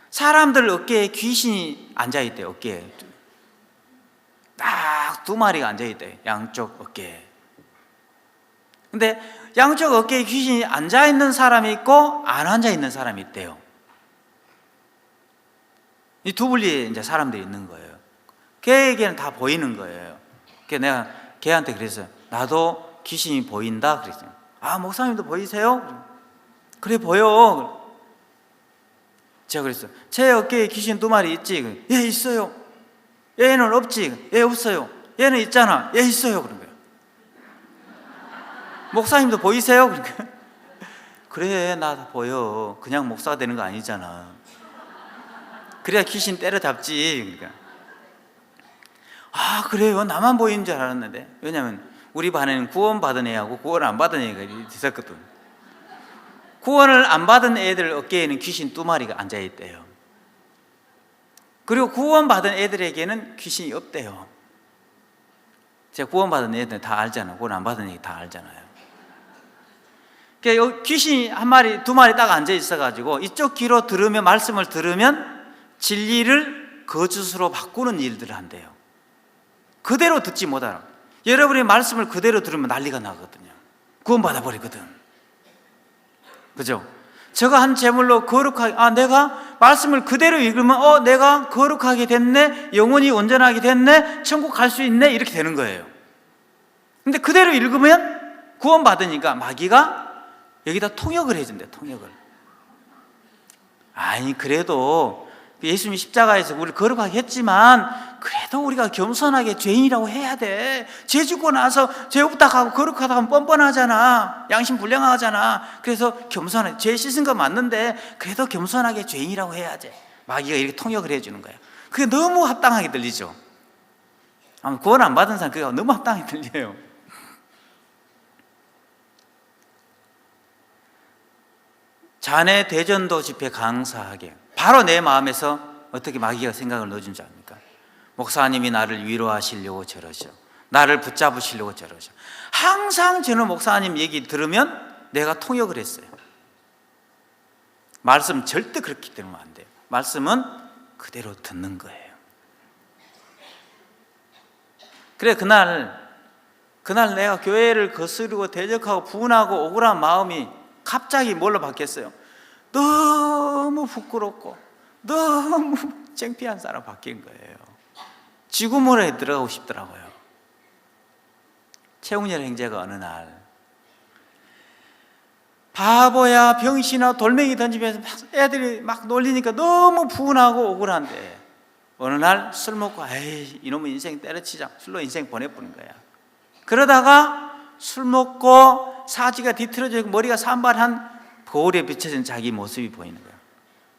사람들 어깨에 귀신이 앉아있대요. 어깨에 딱 두 마리가 앉아있대요. 양쪽 어깨에. 근데 양쪽 어깨에 귀신이 앉아있는 사람이 있고 안 앉아있는 사람이 있대요. 이 두 분리에 이제 사람들이 있는 거예요. 걔에게는 다 보이는 거예요. 그래서 내가 걔한테 그랬어요. 나도 귀신이 보인다 그랬어요. 아, 목사님도 보이세요? 그래, 보여. 제가 그랬어요. 제 어깨에 귀신 두 마리 있지? 예, 있어요. 얘는 없지? 예, 없어요. 얘는 있잖아. 예, 있어요. 그런 거예요. 목사님도 보이세요? 그러니까 그래, 나 다 보여. 그냥 목사가 되는 거 아니잖아. 그래야 귀신 때려잡지. 그러니까 아, 그래요? 나만 보이는 줄 알았는데. 왜냐하면 우리 반에는 구원받은 애하고 구원 안 받은 애가 있었거든. 구원을 안 받은 애들 어깨에는 귀신 두 마리가 앉아있대요. 그리고 구원받은 애들에게는 귀신이 없대요. 제가 구원받은 애들 다 알잖아요. 구원 안 받은 애 다 알잖아요. 그러니까 귀신이 한 마리, 두 마리 딱 앉아있어가지고 이쪽 귀로 들으면, 말씀을 들으면 진리를 거짓으로 바꾸는 일들을 한대요. 그대로 듣지 못하라. 여러분이 말씀을 그대로 들으면 난리가 나거든요. 구원받아 버리거든. 그죠? 저가 한 제물로 거룩하게, 아, 내가 말씀을 그대로 읽으면 내가 거룩하게 됐네, 영혼이 온전하게 됐네, 천국 갈 수 있네, 이렇게 되는 거예요. 근데 그대로 읽으면 구원받으니까 마귀가 여기다 통역을 해준대. 통역을. 아니 그래도 예수님이 십자가에서 우리를 거룩하게 했지만 그래도 우리가 겸손하게 죄인이라고 해야 돼. 죄 짓고 나서 죄 없다 하고 거룩하다 하면 뻔뻔하잖아. 양심 불량하잖아. 그래서 겸손하게, 죄 씻은 거 맞는데 그래도 겸손하게 죄인이라고 해야지. 마귀가 이렇게 통역을 해주는 거예요. 그게 너무 합당하게 들리죠. 구원 안 받은 사람 그게 너무 합당하게 들려요. 자네 대전도 집회 강사하게, 바로 내 마음에서 어떻게 마귀가 생각을 넣어준 줄 압니까? 목사님이 나를 위로하시려고 저러죠. 나를 붙잡으시려고 저러죠. 항상 저는 목사님 얘기 들으면 내가 통역을 했어요. 말씀 절대 그렇게 들으면 안 돼요. 말씀은 그대로 듣는 거예요. 그래 그날 내가 교회를 거스르고 대적하고 분하고 억울한 마음이 갑자기 뭘로 바뀌었어요? 너무 부끄럽고 너무 창피한 사람 바뀐 거예요. 쥐구멍에 들어가고 싶더라고요. 최웅열 형제가 어느 날 바보야 병신아 돌멩이 던지면서 애들이 막 놀리니까 너무 분하고 억울한데 어느 날 술 먹고 에이 이놈의 인생 때려치자, 술로 인생 보내버린 거야. 그러다가 술 먹고 사지가 뒤틀어져 있고 머리가 산발한 거울에 비춰진 자기 모습이 보이는 거야.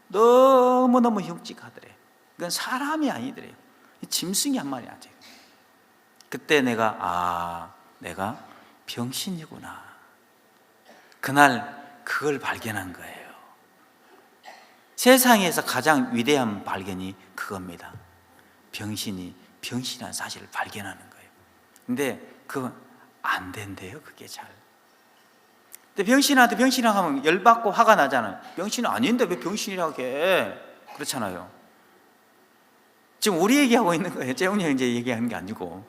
너무너무 흉측하더래. 그건 사람이 아니더래요. 짐승이 한 마리 아직. 그때 내가 병신이구나. 그날 그걸 발견한 거예요. 세상에서 가장 위대한 발견이 그겁니다. 병신이 병신한 사실을 발견하는 거예요. 근데 그건 안 된대요. 그게 잘. 근데 병신한테 병신이라고 하면 열받고 화가 나잖아요. 병신은 아닌데 왜 병신이라고 해? 그렇잖아요. 지금 우리 얘기하고 있는 거예요. 재훈이 형제 얘기하는 게 아니고.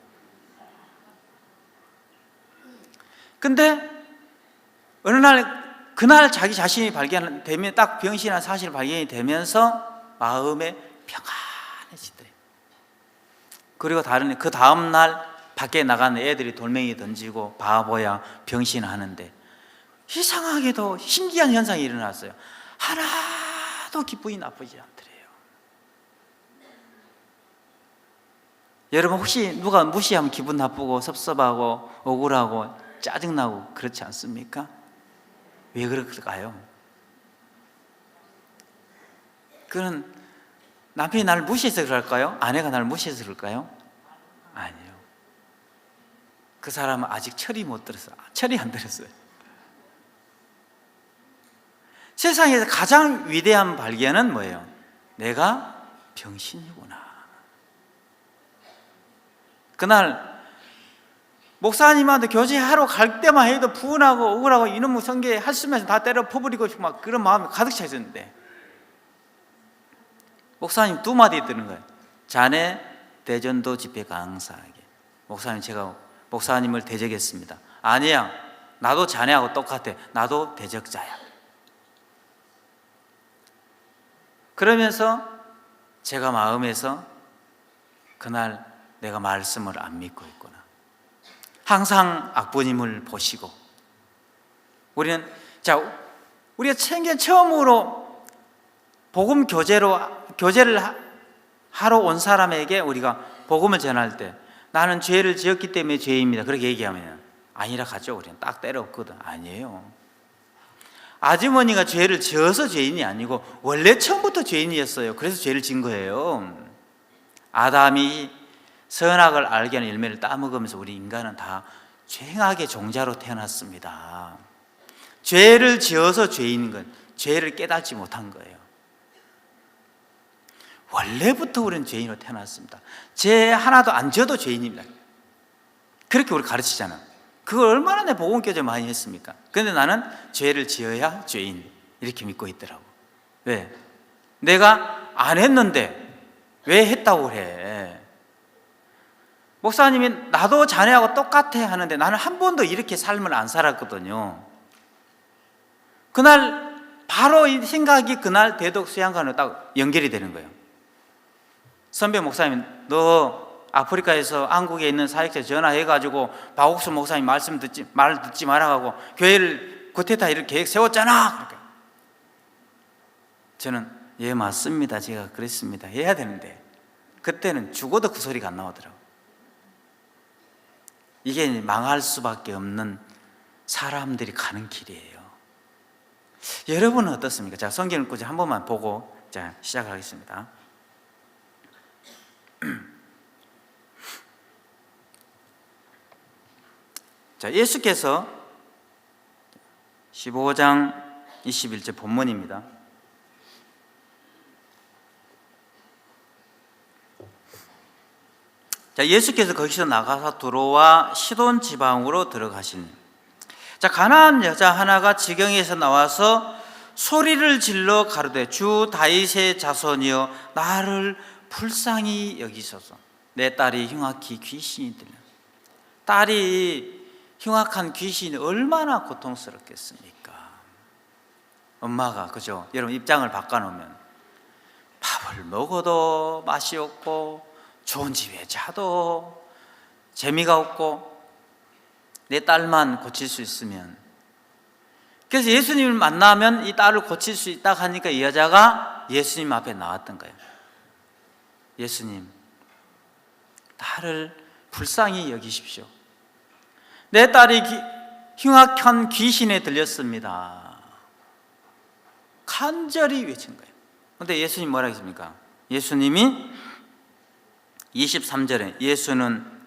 근데 어느 날 그날 자기 자신이 발견되면 딱 병신한 사실 발견이 되면서 마음에 평안해지더래요. 그리고 그 다음 날 밖에 나가는 애들이 돌멩이 던지고 바보야 병신하는데 이상하게도 신기한 현상이 일어났어요. 하나도 기분이 나쁘지 않더래요. 여러분 혹시 누가 무시하면 기분 나쁘고 섭섭하고 억울하고 짜증나고 그렇지 않습니까? 왜 그럴까요? 그건 남편이 나를 무시해서 그럴까요? 아내가 나를 무시해서 그럴까요? 아니에요. 그 사람은 아직 철이 못 들었어요. 철이 안 들었어요. 세상에서 가장 위대한 발견은 뭐예요? 내가 병신이구나. 그날 목사님한테 교제하러 갈 때만 해도 분하고 억울하고 이놈의 성게 한숨에서 다 때려 퍼버리고 싶고 막 그런 마음이 가득 차 있었는데 목사님 두 마디 뜨는 거예요. 자네 대전도 집회 강사하게. 목사님 제가 목사님을 대적했습니다. 아니야, 나도 자네하고 똑같아. 나도 대적자야. 그러면서 제가 마음에서 그날 내가 말씀을 안 믿고 있구나. 항상 악부님을 보시고 우리가 처음으로 복음 교제를 하러 온 사람에게 우리가 복음을 전할 때 나는 죄를 지었기 때문에 죄입니다. 그렇게 얘기하면 아니라 가죠. 우리는 딱 때려 엎거든. 아니에요. 아주머니가 죄를 지어서 죄인이 아니고 원래 처음부터 죄인이었어요. 그래서 죄를 지은 거예요. 아담이 선악을 알게 하는 열매를 따먹으면서 우리 인간은 다 죄악의 종자로 태어났습니다. 죄를 지어서 죄인인 건 죄를 깨닫지 못한 거예요. 원래부터 우리는 죄인으로 태어났습니다. 죄 하나도 안 지어도 죄인입니다. 그렇게 우리 가르치잖아. 그걸 얼마나 내 복음 교제 많이 했습니까? 그런데 나는 죄를 지어야 죄인 이렇게 믿고 있더라고. 왜? 내가 안 했는데 왜 했다고 그래? 목사님이 나도 자네하고 똑같아 하는데 나는 한 번도 이렇게 삶을 안 살았거든요. 그날 바로 이 생각이 그날 대덕 수양관으로 딱 연결이 되는 거예요. 선배 목사님, 너 아프리카에서 한국에 있는 사역자 전화해가지고 박옥수 목사님 말 듣지 말아가고 교회를 구테타 이렇게 계획 세웠잖아. 그러니까 저는 예 맞습니다. 제가 그랬습니다. 해야 되는데 그때는 죽어도 그 소리가 안 나오더라고요. 이게 망할 수밖에 없는 사람들이 가는 길이에요. 여러분은 어떻습니까? 자, 성경 읽고 한 번만 보고 자 시작하겠습니다. 자, 예수께서 15장 21절 본문입니다. 자, 예수께서 거기서 나가서 들어와 시돈 지방으로 들어가시니, 자, 가나안 여자 하나가 지경에서 나와서 소리를 질러 가로되 주 다윗의 자손이여 나를 불쌍히 여기소서. 내 딸이 흉악히 귀신이 들려. 딸이 흉악한 귀신이 얼마나 고통스럽겠습니까? 엄마가, 그죠? 여러분 입장을 바꿔놓으면 밥을 먹어도 맛이 없고 좋은 집에 자도 재미가 없고 내 딸만 고칠 수 있으면, 그래서 예수님을 만나면 이 딸을 고칠 수 있다 하니까 이 여자가 예수님 앞에 나왔던 거예요. 예수님, 나를 불쌍히 여기십시오. 내 딸이 흉악한 귀신에 들렸습니다. 간절히 외친 거예요. 그런데 예수님 뭐라 했습니까? 예수님이 23절에 예수는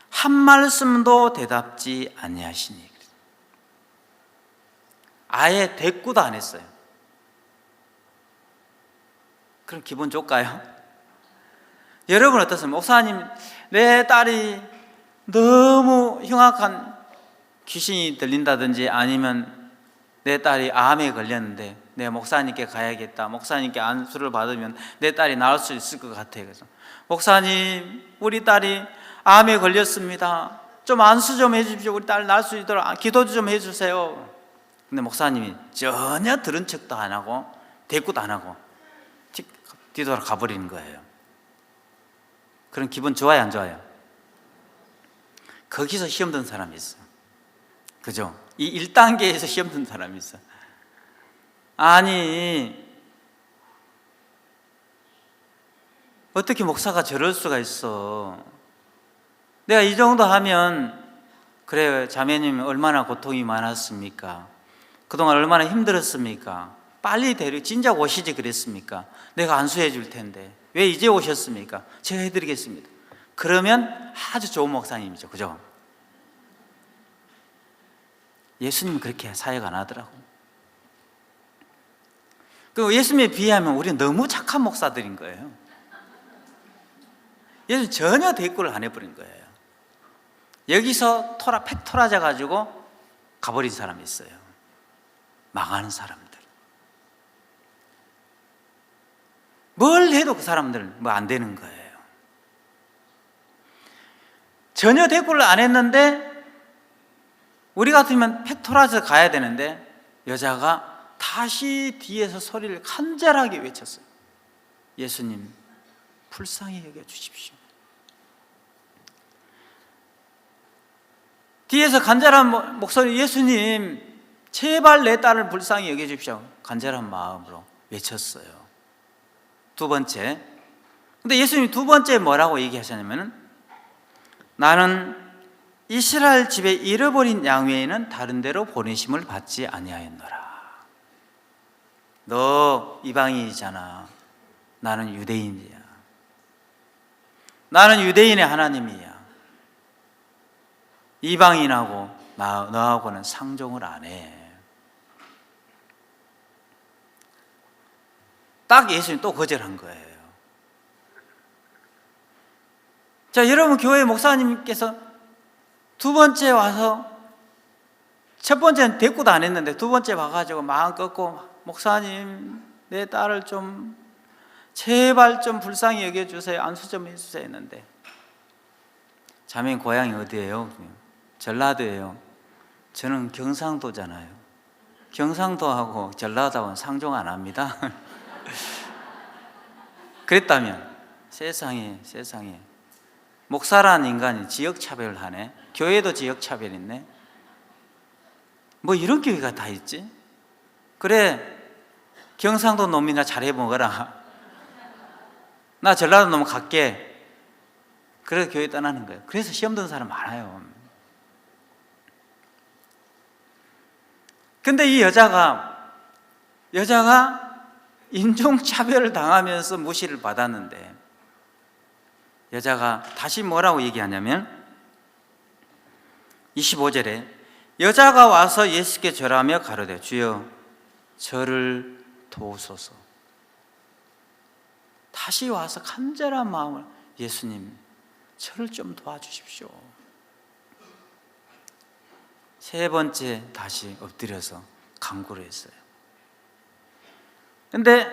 한 말씀도 대답지 아니하시니, 아예 대꾸도 안 했어요. 그럼 기분 좋을까요? 여러분 어떻습니까? 목사님, 내 딸이 너무 흉악한 귀신이 들린다든지 아니면 내 딸이 암에 걸렸는데 내 목사님께 가야겠다, 목사님께 안수를 받으면 내 딸이 나을 수 있을 것 같아요. 그래서 목사님, 우리 딸이 암에 걸렸습니다. 좀 안수 좀 해주십시오. 우리 딸 나을 수 있도록 기도 좀 해주세요. 근데 목사님이 전혀 들은 척도 안 하고 대꾸도 안 하고 뒤돌아 가버리는 거예요. 그럼 기분 좋아요, 안 좋아요? 거기서 시험 든 사람이 있어. 그죠? 이 1단계에서 시험 든 사람이 있어. 아니, 어떻게 목사가 저럴 수가 있어? 내가 이 정도 하면, 그래요, 자매님 얼마나 고통이 많았습니까? 그동안 얼마나 힘들었습니까? 빨리 진작 오시지 그랬습니까? 내가 안수해 줄 텐데 왜 이제 오셨습니까? 제가 해드리겠습니다. 그러면 아주 좋은 목사님이죠. 그죠? 예수님은 그렇게 사역 안 하더라고. 그 예수님에 비하면 우리는 너무 착한 목사들인 거예요. 예수님 전혀 대꾸를 안 해버린 거예요. 여기서 팩 토라져 가지고 가버린 사람이 있어요. 망하는 사람들. 뭘 해도 그 사람들은 뭐 안 되는 거예요. 전혀 대꾸를 안 했는데 우리 같으면 팩 토라져 가야 되는데 여자가 다시 뒤에서 소리를 간절하게 외쳤어요. 예수님, 불쌍히 여겨주십시오. 뒤에서 간절한 목소리, 예수님 제발 내 딸을 불쌍히 여겨주십시오. 간절한 마음으로 외쳤어요. 두 번째, 근데 예수님이 두 번째 뭐라고 얘기하셨냐면, 나는 이스라엘 집에 잃어버린 양 외에는 다른 데로 보내심을 받지 아니하였노라. 너 이방인이잖아. 나는 유대인이야. 나는 유대인의 하나님이야. 이방인하고 너하고는 상종을 안 해. 딱 예수님 또 거절한 거예요. 자, 여러분 교회 목사님께서 두 번째 와서, 첫 번째는 대꾸도 안 했는데 두 번째 와가지고 마음 꺾고, 목사님 내 딸을 좀 제발 좀 불쌍히 여겨주세요, 안수 좀 해주세요 했는데, 자매님 고향이 어디예요? 전라도예요. 저는 경상도잖아요. 경상도하고 전라도하고는 상종 안 합니다. 그랬다면 세상에 목사라는 인간이 지역차별을 하네. 교회도 지역차별 있네. 뭐 이런 교회가 다 있지? 그래, 경상도 놈이나 잘해먹어라. 나 전라도 놈 갈게. 그래서 교회 떠나는 거예요. 그래서 시험 드는 사람 많아요. 근데 이 여자가 인종차별을 당하면서 무시를 받았는데, 여자가 다시 뭐라고 얘기하냐면 25절에 여자가 와서 예수께 절하며 가로되 주여 저를 도우소서. 다시 와서 간절한 마음을, 예수님 저를 좀 도와주십시오. 세 번째 다시 엎드려서 간구를 했어요. 근데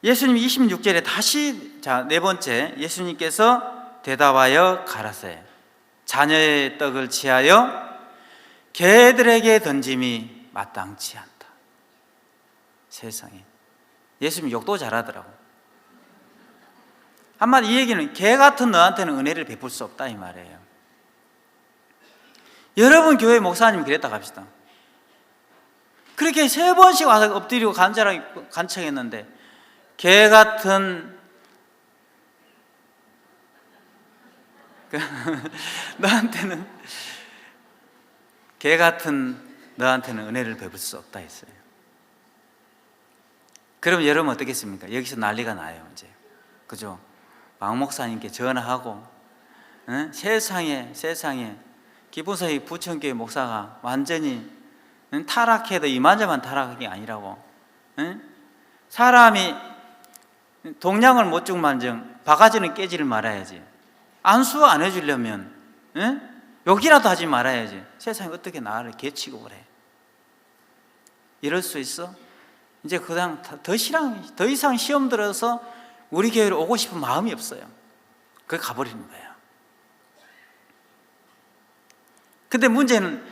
예수님 26절에 다시, 네 번째, 예수님께서 대답하여 가라사대 자녀의 떡을 취하여 개들에게 던짐이 마땅치 않다. 세상에, 예수님 욕도 잘하더라고. 한마디 이 얘기는 개 같은 너한테는 은혜를 베풀 수 없다 이 말이에요. 여러분 교회 목사님 그랬다 갑시다. 그렇게 세 번씩 와서 엎드리고 간절하게 간청했는데 개 같은 너한테는, 개 같은 너한테는 은혜를 베풀 수 없다 했어요. 그럼 여러분 어떻겠습니까? 여기서 난리가 나요 이제. 그죠? 박 목사님께 전화하고, 세상에 기분서희 부천교회 목사가 완전히 타락해도 이만저만 타락한 게 아니라고. 사람이 동량을 못 죽만정 바가지는 깨지를 말아야지. 안수 안 해주려면 욕이라도 하지 말아야지. 세상에 어떻게 나를 개치고 그래? 이럴 수 있어? 이제 그냥 더 이상 시험 들어서 우리 교회로 오고 싶은 마음이 없어요. 그게 가버리는 거예요. 근데 문제는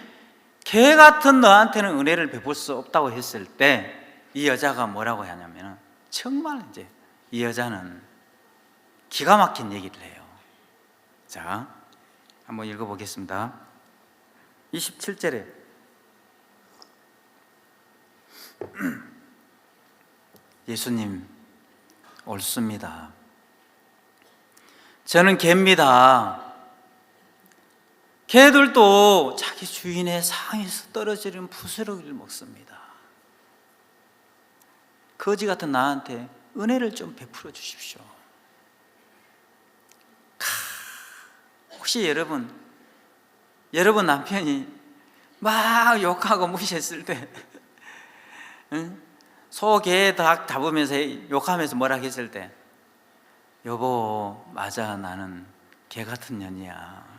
개 같은 너한테는 은혜를 베풀 수 없다고 했을 때 이 여자가 뭐라고 하냐면, 정말 이제 이 여자는 기가 막힌 얘기를 해요. 자, 한번 읽어보겠습니다. 27절에 예수님 옳습니다. 저는 개입니다. 개들도 자기 주인의 상에서 떨어지는 부스러기를 먹습니다. 거지 같은 나한테 은혜를 좀 베풀어 주십시오. 혹시 여러분 남편이 막 욕하고 무시했을 때, 소, 개, 닭 잡으면서 욕하면서 뭐라 했을 때, 여보 맞아 나는 개 같은 년이야.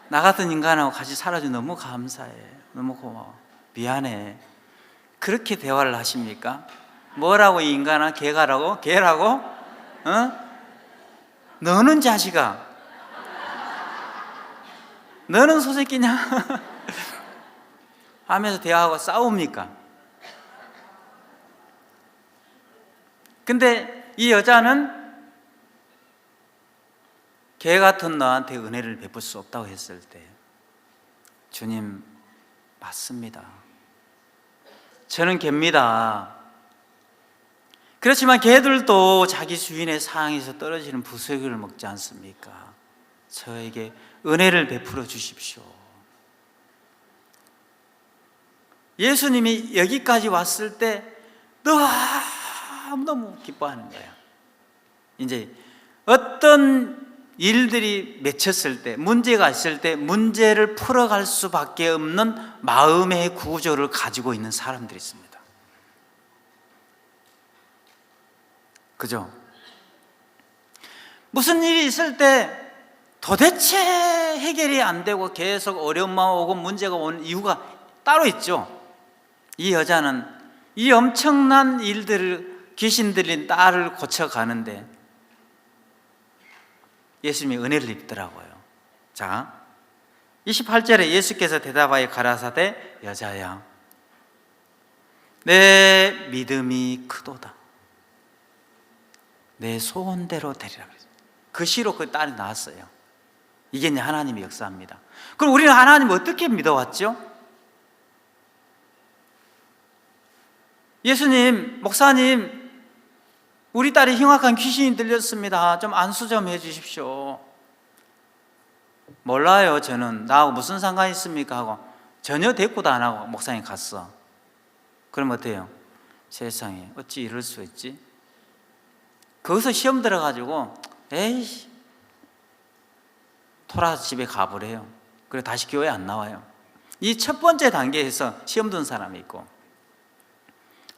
나 같은 인간하고 같이 살아줘 너무 감사해. 너무 고마워. 미안해. 그렇게 대화를 하십니까? 뭐라고 이 인간아? 개가라고? 개라고? 너는 자식아. 너는 소새끼냐? 하면서 대화하고 싸웁니까? 근데 이 여자는 개 같은 너한테 은혜를 베풀 수 없다고 했을 때, 주님 맞습니다. 저는 개입니다. 그렇지만 개들도 자기 주인의 상에서 떨어지는 부스러기를 먹지 않습니까? 저에게 은혜를 베풀어 주십시오. 예수님이 여기까지 왔을 때 너무 기뻐하는 거예요. 이제 어떤 일들이 맺혔을 때, 문제가 있을 때 문제를 풀어갈 수밖에 없는 마음의 구조를 가지고 있는 사람들이 있습니다. 그죠? 무슨 일이 있을 때 도대체 해결이 안 되고 계속 어려움만 오고 문제가 오는 이유가 따로 있죠. 이 여자는 이 엄청난 일들을, 귀신 들린 딸을 고쳐가는데 예수님이 은혜를 입더라고요. 자, 28절에 예수께서 대답하여 가라사대 여자야 내 믿음이 크도다 내 소원대로 되리라 그랬어요. 그 시로 그 딸이 나왔어요. 이게 이제 하나님의 역사입니다. 그럼 우리는 하나님을 어떻게 믿어왔죠? 예수님, 목사님, 우리 딸이 흉악한 귀신이 들렸습니다. 좀 안수 좀 해주십시오. 몰라요. 저는 나하고 무슨 상관이 있습니까? 하고 전혀 대꾸도 안 하고 목사님 갔어. 그럼 어때요? 세상에 어찌 이럴 수 있지? 거기서 시험 들어가지고 에이 돌아서 집에 가버려요. 그래 다시 교회 안 나와요. 이 첫 번째 단계에서 시험 든 사람이 있고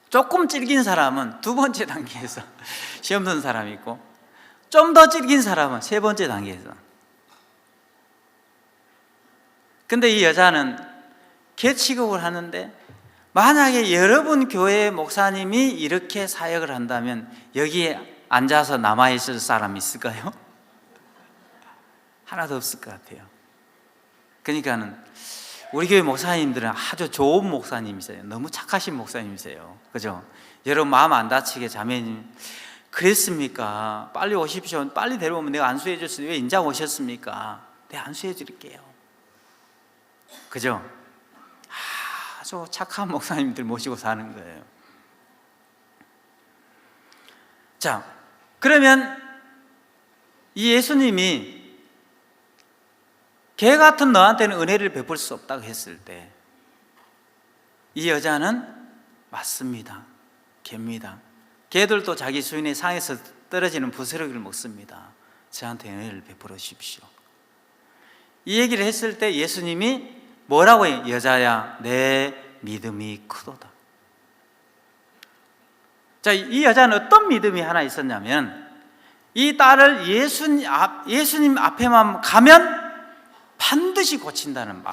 조금 찔긴 사람은 두 번째 단계에서 시험 든 사람이 있고 좀 더 찔긴 사람은 세 번째 단계에서. 근데 이 여자는 개 취급을 하는데 만약에 여러분 교회 목사님이 이렇게 사역을 한다면 여기에 앉아서 남아있을 사람 있을까요? 하나도 없을 것 같아요. 그러니까는 우리 교회 목사님들은 아주 좋은 목사님이세요. 너무 착하신 목사님이세요. 그죠? 여러분 마음 안 다치게 자매님 그랬습니까? 빨리 오십시오. 빨리 데려오면 내가 안수해 줬으니 왜 인자 오셨습니까? 내가 안수해 드릴게요. 그죠? 아주 착한 목사님들 모시고 사는 거예요. 자, 그러면 이 예수님이 개 같은 너한테는 은혜를 베풀 수 없다고 했을 때 이 여자는 맞습니다. 개입니다. 개들도 자기 주인의 상에서 떨어지는 부스러기를 먹습니다. 저한테 은혜를 베풀어 주십시오. 이 얘기를 했을 때 예수님이 뭐라고 해요? 여자야 내 믿음이 크도다. 자, 이 여자는 어떤 믿음이 하나 있었냐면 이 딸을 예수님 앞에만 가면 반드시 고친다는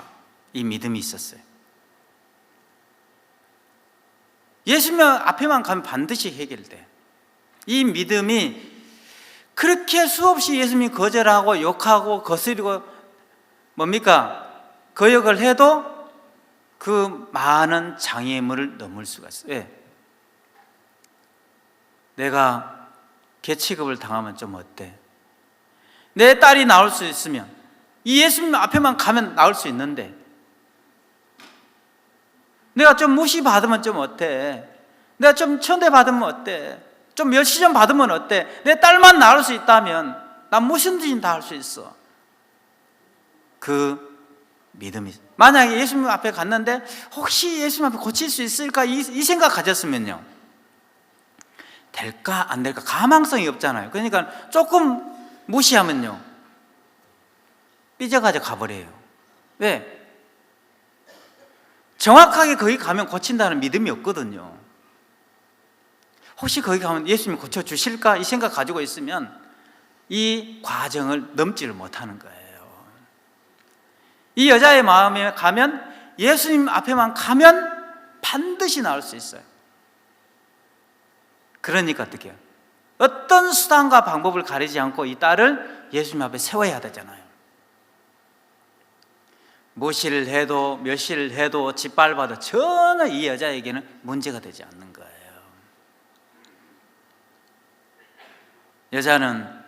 이 믿음이 있었어요. 예수님 앞에만 가면 반드시 해결돼. 이 믿음이 그렇게 수없이 예수님이 거절하고 욕하고 거스리고 뭡니까? 거역을 해도 그 많은 장애물을 넘을 수가 있어요. 왜? 내가 개 취급을 당하면 좀 어때? 내 딸이 나올 수 있으면 이 예수님 앞에만 가면 나올 수 있는데 내가 좀 무시받으면 좀 어때? 내가 좀 천대받으면 어때? 좀 멸시 좀 받으면 어때? 내 딸만 나올 수 있다면 난 무엇이든지 다 할 수 있어. 그 믿음이 만약에 예수님 앞에 갔는데 혹시 예수님 앞에 고칠 수 있을까 이 생각 가졌으면요 될까 안 될까 가망성이 없잖아요. 그러니까 조금 무시하면요 삐져가지고 가버려요. 왜? 정확하게 거기 가면 고친다는 믿음이 없거든요. 혹시 거기 가면 예수님이 고쳐주실까 이 생각 가지고 있으면 이 과정을 넘지를 못하는 거예요. 이 여자의 마음에 가면 예수님 앞에만 가면 반드시 나올 수 있어요. 그러니까 어떻게 해요? 어떤 수단과 방법을 가리지 않고 이 딸을 예수님 앞에 세워야 되잖아요. 무시를 해도 멸시를 해도 짓밟아도 전혀 이 여자에게는 문제가 되지 않는 거예요. 여자는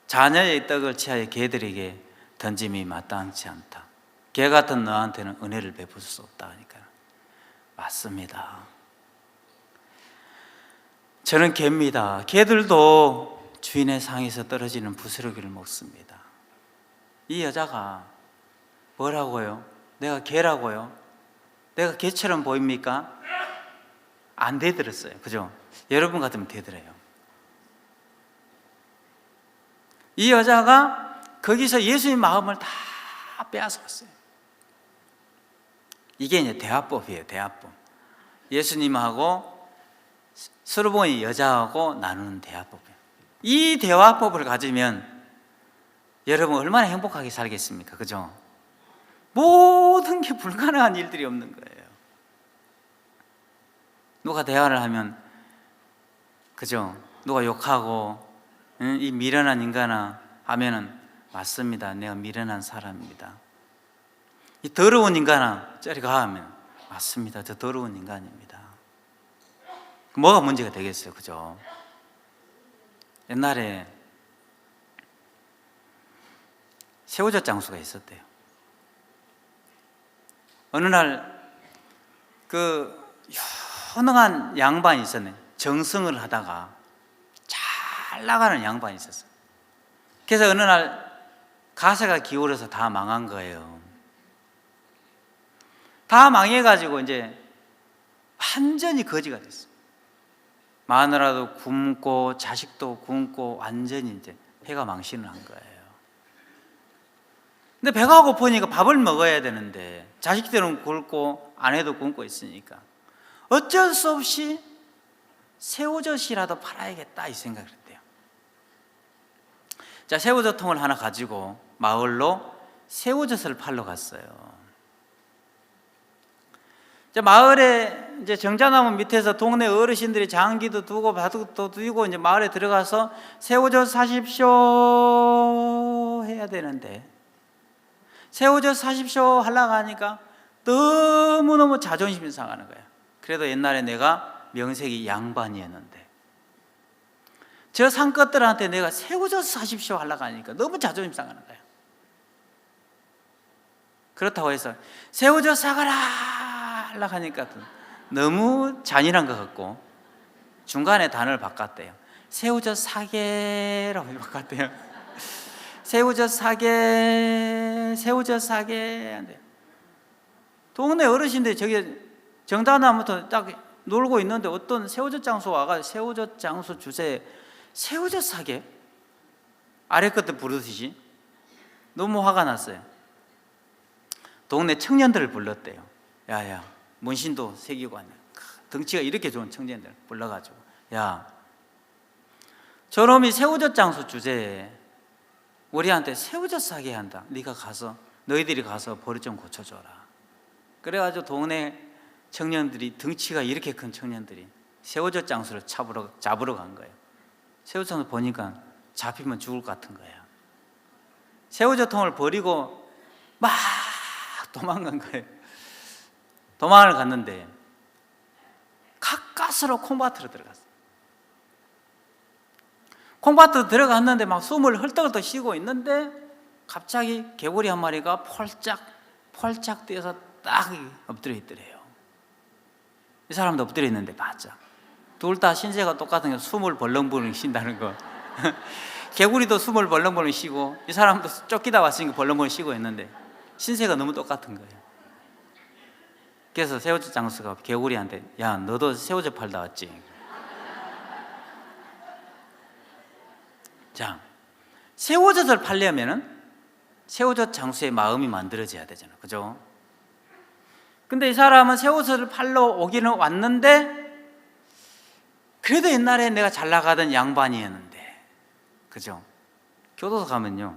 자녀의 떡을 취하여 개들에게 던짐이 마땅치 않다. 개 같은 너한테는 은혜를 베풀 수 없다 하니까 맞습니다. 저는 개입니다. 개들도 주인의 상에서 떨어지는 부스러기를 먹습니다. 이 여자가 뭐라고요? 내가 개라고요? 내가 개처럼 보입니까? 안 대들었어요. 그죠? 여러분 같으면 대들어요. 이 여자가 거기서 예수님 마음을 다 빼앗았어요. 이게 이제 대화법이에요. 대화법. 예수님하고 서로 보니 여자하고 나누는 대화법이에요. 이 대화법을 가지면 여러분 얼마나 행복하게 살겠습니까? 그죠? 모든 게 불가능한 일들이 없는 거예요. 누가 대화를 하면 그죠? 누가 욕하고 이 미련한 인간아 하면은 맞습니다. 내가 미련한 사람입니다. 이 더러운 인간아 저리 가 하면 맞습니다. 저 더러운 인간입니다. 뭐가 문제가 되겠어요, 그죠? 옛날에 새우젓 장수가 있었대요. 어느 날 그 현능한 양반이 있었네. 정승을 하다가 잘 나가는 양반이 있었어요. 그래서 어느 날 가세가 기울어서 다 망한 거예요. 다 망해가지고 이제 완전히 거지가 됐어요. 마누라도 굶고 자식도 굶고 완전히 이제 배가 망신을 한 거예요. 근데 배가 고프니까 밥을 먹어야 되는데 자식들은 굶고 아내도 굶고 있으니까 어쩔 수 없이 새우젓이라도 팔아야겠다 이 생각을 했대요. 자, 새우젓 통을 하나 가지고 마을로 새우젓을 팔러 갔어요. 자, 마을에 이제 정자나무 밑에서 동네 어르신들이 장기도 두고 바둑도 두고 이제 마을에 들어가서 새우젓 사십시오 해야 되는데 새우젓 사십시오 하려고 하니까 너무너무 자존심이 상하는 거야. 그래도 옛날에 내가 명색이 양반이었는데 저 상것들한테 내가 새우젓 사십시오 하려고 하니까 너무 자존심 상하는 거야. 그렇다고 해서 새우젓 사가라 하려고 하니까 너무 잔인한 것 같고 중간에 단어를 바꿨대요. 새우젓 사게라고 바꿨대요. 새우젓 사게, 새우젓 사게. 동네 어르신들이 저기 정다나무부터 딱 놀고 있는데 어떤 새우젓 장수 와가 새우젓 장수 주세요. 새우젓 사게? 아래 것들 부르듯이 너무 화가 났어요. 동네 청년들을 불렀대요. 야야, 문신도 새기고 왔네. 덩치가 이렇게 좋은 청년들 불러가지고 야, 저놈이 새우젓 장수 주제에 우리한테 새우젓 사게 한다. 네가 가서 너희들이 가서 버릇 좀 고쳐줘라. 그래가지고 동네 청년들이 덩치가 이렇게 큰 청년들이 새우젓 장수를 잡으러 간 거예요. 새우젓 장수 보니까 잡히면 죽을 것 같은 거예요. 새우젓 통을 버리고 막 도망간 거예요. 도망을 갔는데 가까스로 콩밭으로 들어갔어요. 콩밭으로 들어갔는데 막 숨을 헐떡헐떡 쉬고 있는데 갑자기 개구리 한 마리가 폴짝 뛰어서 딱 엎드려 있더래요. 이 사람도 엎드려 있는데 맞아. 둘 다 신세가 똑같은 게 숨을 벌렁벌렁 쉰다는 거. 개구리도 숨을 벌렁벌렁 쉬고 이 사람도 쫓기다 왔으니까 벌렁벌렁 쉬고 있는데 신세가 너무 똑같은 거예요. 그래서 새우젓 장수가 개구리한테 야, 너도 새우젓 팔다 왔지? 자, 새우젓을 팔려면은 새우젓 장수의 마음이 만들어져야 되잖아요. 그죠? 근데 이 사람은 새우젓을 팔러 오기는 왔는데 그래도 옛날에 내가 잘 나가던 양반이었는데, 그죠? 교도소 가면요,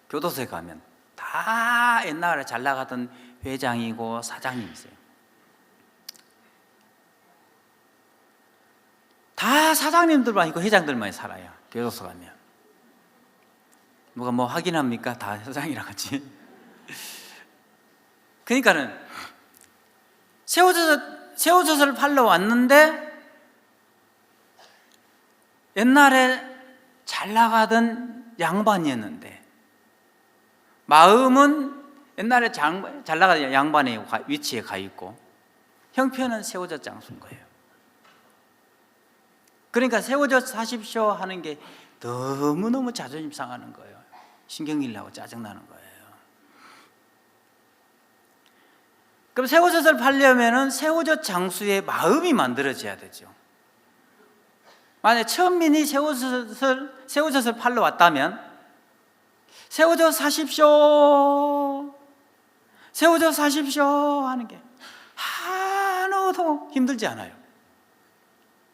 교도소에 가면 다 옛날에 잘 나가던 회장이고 사장님이세요. 다 사장님들만 있고 회장들만 살아요. 교도소 가면 누가 뭐 확인합니까? 다 사장이랑 같이. 그러니까는 새우젓을 팔러 왔는데 옛날에 잘 나가던 양반이었는데 마음은 옛날에 잘 나가던 양반의 위치에 가 있고 형편은 새우젓 장수인 거예요. 그러니까 새우젓 사십시오 하는 게 너무너무 자존심 상하는 거예요. 신경질 나고 짜증나는 거예요. 그럼 새우젓을 팔려면은 새우젓 장수의 마음이 만들어져야 되죠. 만약에 천민이 새우젓을 팔러 왔다면 새우젓 사십시오, 새우젓 사십시오 하는 게 하나도 힘들지 않아요.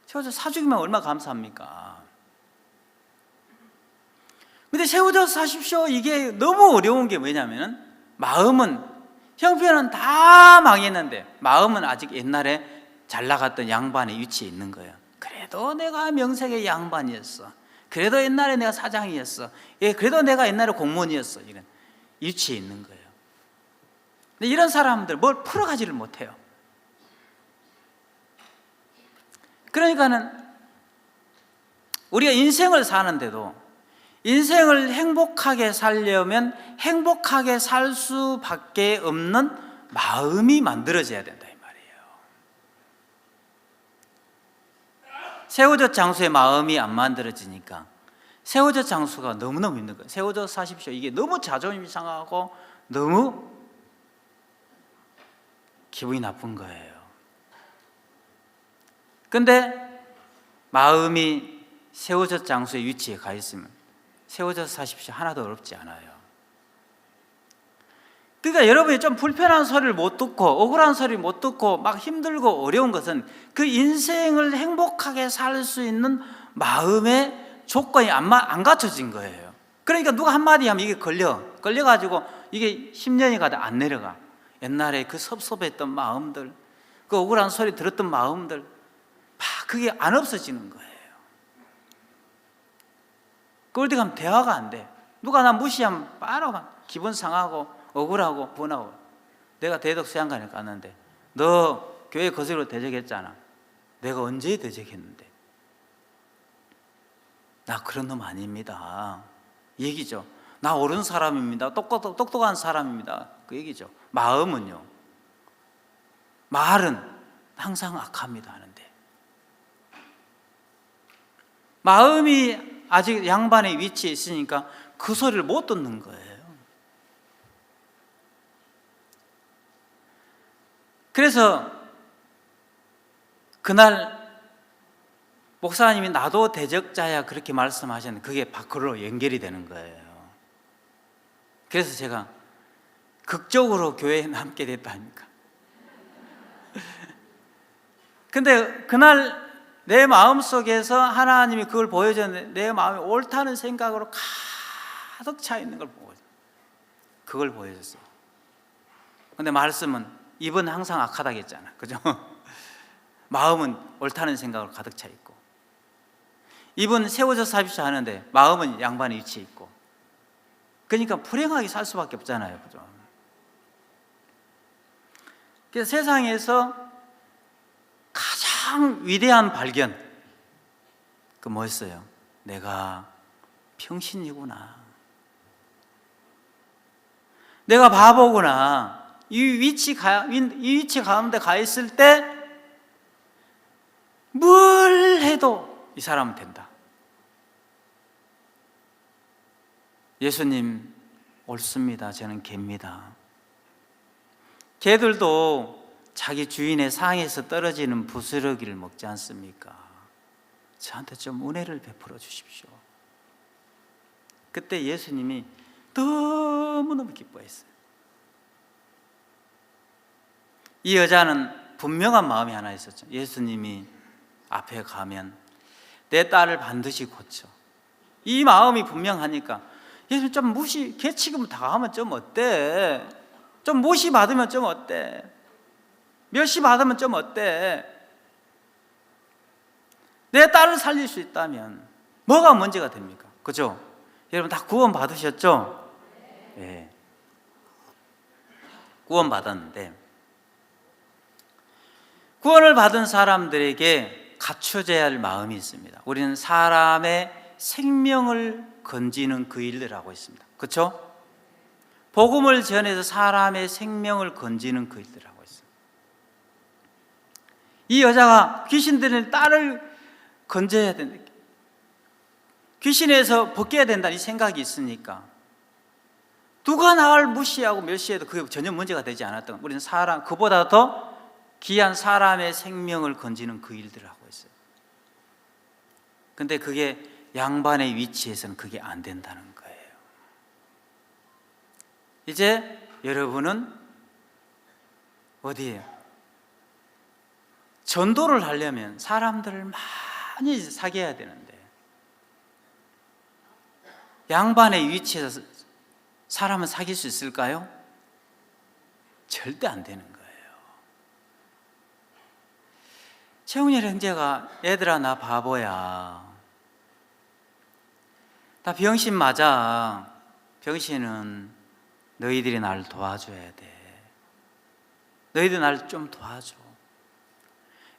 새우젓 사주기만 얼마나 감사합니까? 근데 새우젓 사십시오 이게 너무 어려운 게 뭐냐면 마음은, 형편은 다 망했는데 마음은 아직 옛날에 잘 나갔던 양반의 위치에 있는 거예요. 그래도 내가 명색의 양반이었어. 그래도 옛날에 내가 사장이었어. 예, 그래도 내가 옛날에 공무원이었어. 이런 위치에 있는 거예요. 근데 이런 사람들 뭘 풀어가지를 못해요. 그러니까는 우리가 인생을 사는데도 인생을 행복하게 살려면 행복하게 살 수밖에 없는 마음이 만들어져야 된다 이 말이에요. 새우젓 장수의 마음이 안 만들어지니까 새우젓 장수가 너무너무 힘든 거예요. 새우젓 사십시오. 이게 너무 자존심이 상하고 너무 기분이 나쁜 거예요. 근데 마음이 새우젓 장수의 위치에 가 있으면 새우젓 사십시오 하나도 어렵지 않아요. 그러니까 여러분이 좀 불편한 소리를 못 듣고 억울한 소리 못 듣고 막 힘들고 어려운 것은 그 인생을 행복하게 살 수 있는 마음의 조건이 안 갖춰진 거예요. 그러니까 누가 한마디 하면 이게 걸려가지고 이게 10년이 가도 안 내려가. 옛날에 그 섭섭했던 마음들, 그 억울한 소리 들었던 마음들 막 그게 안 없어지는 거예요. 그럴 때 가면 대화가 안 돼. 누가 나 무시하면 바로 막 기분 상하고 억울하고 분하고. 내가 대덕 수양관에 갔는데 너 교회 거슬러 대적했잖아. 내가 언제 대적했는데? 나 그런 놈 아닙니다. 이 얘기죠. 나 옳은 사람입니다. 똑똑한 사람입니다. 그 얘기죠. 마음은요, 말은 항상 악합니다 하는데 마음이 아직 양반의 위치에 있으니까 그 소리를 못 듣는 거예요. 그래서 그날 목사님이 나도 대적자야 그렇게 말씀하셨는데 그게 밖으로 연결이 되는 거예요. 그래서 제가 극적으로 교회에 남게 됐다니까. 근데 그날 내 마음속에서 하나님이 그걸 보여줬는데 내 마음이 옳다는 생각으로 가득 차 있는 걸 보여줘요. 그걸 보여줬어요. 근데 말씀은 입은 항상 악하다고 했잖아. 그죠? 마음은 옳다는 생각으로 가득 차 있고 입은 새우젓 사십시오 하는데 마음은 양반의 위치에 있고 그러니까 불행하게 살 수밖에 없잖아요. 그죠? 그래서 세상에서 가장 위대한 발견 그 뭐였어요? 내가 평신이구나. 내가 바보구나. 이 위치 가운데 가 있을 때 뭘 해도 이 사람은 된다. 예수님 옳습니다. 저는 개입니다. 개들도 자기 주인의 상에서 떨어지는 부스러기를 먹지 않습니까? 저한테 좀 은혜를 베풀어 주십시오. 그때 예수님이 너무너무 기뻐했어요. 이 여자는 분명한 마음이 하나 있었죠. 예수님이 앞에 가면 내 딸을 반드시 고쳐. 이 마음이 분명하니까 예수님 좀 개 취급 당하면 좀 어때? 좀 무시 받으면 좀 어때? 멸시 받으면 좀 어때? 내 딸을 살릴 수 있다면 뭐가 문제가 됩니까? 그죠? 여러분 다 구원 받으셨죠? 네. 구원 받았는데 구원을 받은 사람들에게 갖춰져야 할 마음이 있습니다. 우리는 사람의 생명을 건지는 그 일을 하고 있습니다. 그렇죠? 복음을 전해서 사람의 생명을 건지는 그 일을 하고 있습니다. 이 여자가 귀신 들린 딸을 건져야 된다. 귀신에서 벗겨야 된다는 이 생각이 있으니까 누가 나를 무시하고 멸시해도 그게 전혀 문제가 되지 않았던 우리는 그보다 더 귀한 사람의 생명을 건지는 그 일들을 하고 있어요. 근데 그게 양반의 위치에서는 그게 안 된다는 거예요. 이제 여러분은 어디에요? 전도를 하려면 사람들을 많이 사귀어야 되는데 양반의 위치에서 사람을 사귈 수 있을까요? 절대 안 되는 거예요. 최홍렬 형제가 얘들아 나 바보야. 나 병신 맞아. 병신은 너희들이 날 도와줘야 돼. 너희들 날 좀 도와줘.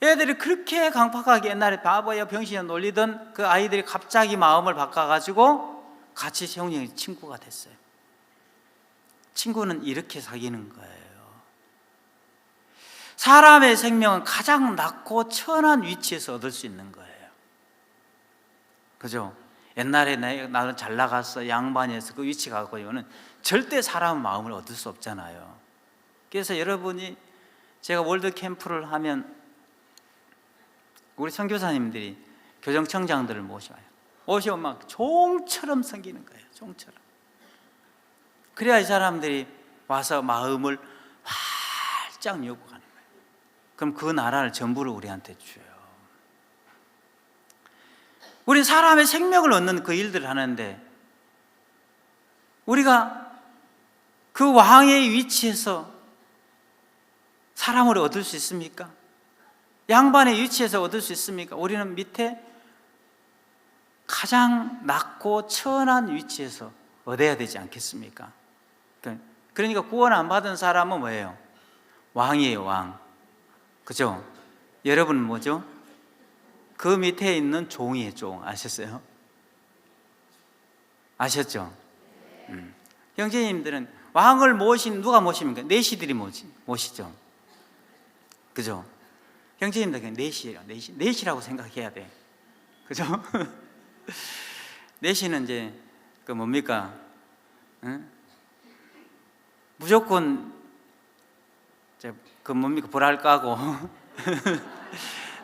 애들이 그렇게 강팍하게 옛날에 바보야 병신이야 놀리던 그 아이들이 갑자기 마음을 바꿔가지고 같이 최홍렬이 친구가 됐어요. 친구는 이렇게 사귀는 거예요. 사람의 생명은 가장 낮고 천한 위치에서 얻을 수 있는 거예요. 그죠? 옛날에 나는 잘 나갔어 양반이어서 그 위치 가고 이거는 절대 사람 마음을 얻을 수 없잖아요. 그래서 여러분이 제가 월드 캠프를 하면 우리 선교사님들이 교정청장들을 모시면 막 종처럼 섬기는 거예요. 종처럼. 그래야 이 사람들이 와서 마음을 활짝 열고 가는 거예요. 그럼 그 나라를 전부를 우리한테 줘요. 우리 사람의 생명을 얻는 그 일들을 하는데 우리가 그 왕의 위치에서 사람을 얻을 수 있습니까? 양반의 위치에서 얻을 수 있습니까? 우리는 밑에 가장 낮고 천한 위치에서 얻어야 되지 않겠습니까? 그러니까 구원 안 받은 사람은 뭐예요? 왕이에요, 왕. 그죠? 여러분은 뭐죠? 그 밑에 있는 종이에요, 종. 아셨어요? 아셨죠? 형제님들은 왕을 누가 모십니까? 내시들이 모시죠. 그죠? 형제님들 그냥 내시라고 생각해야 돼. 그죠? 내시는 이제 그 뭡니까? 응? 무조건 그 뭡니까? 불알 까고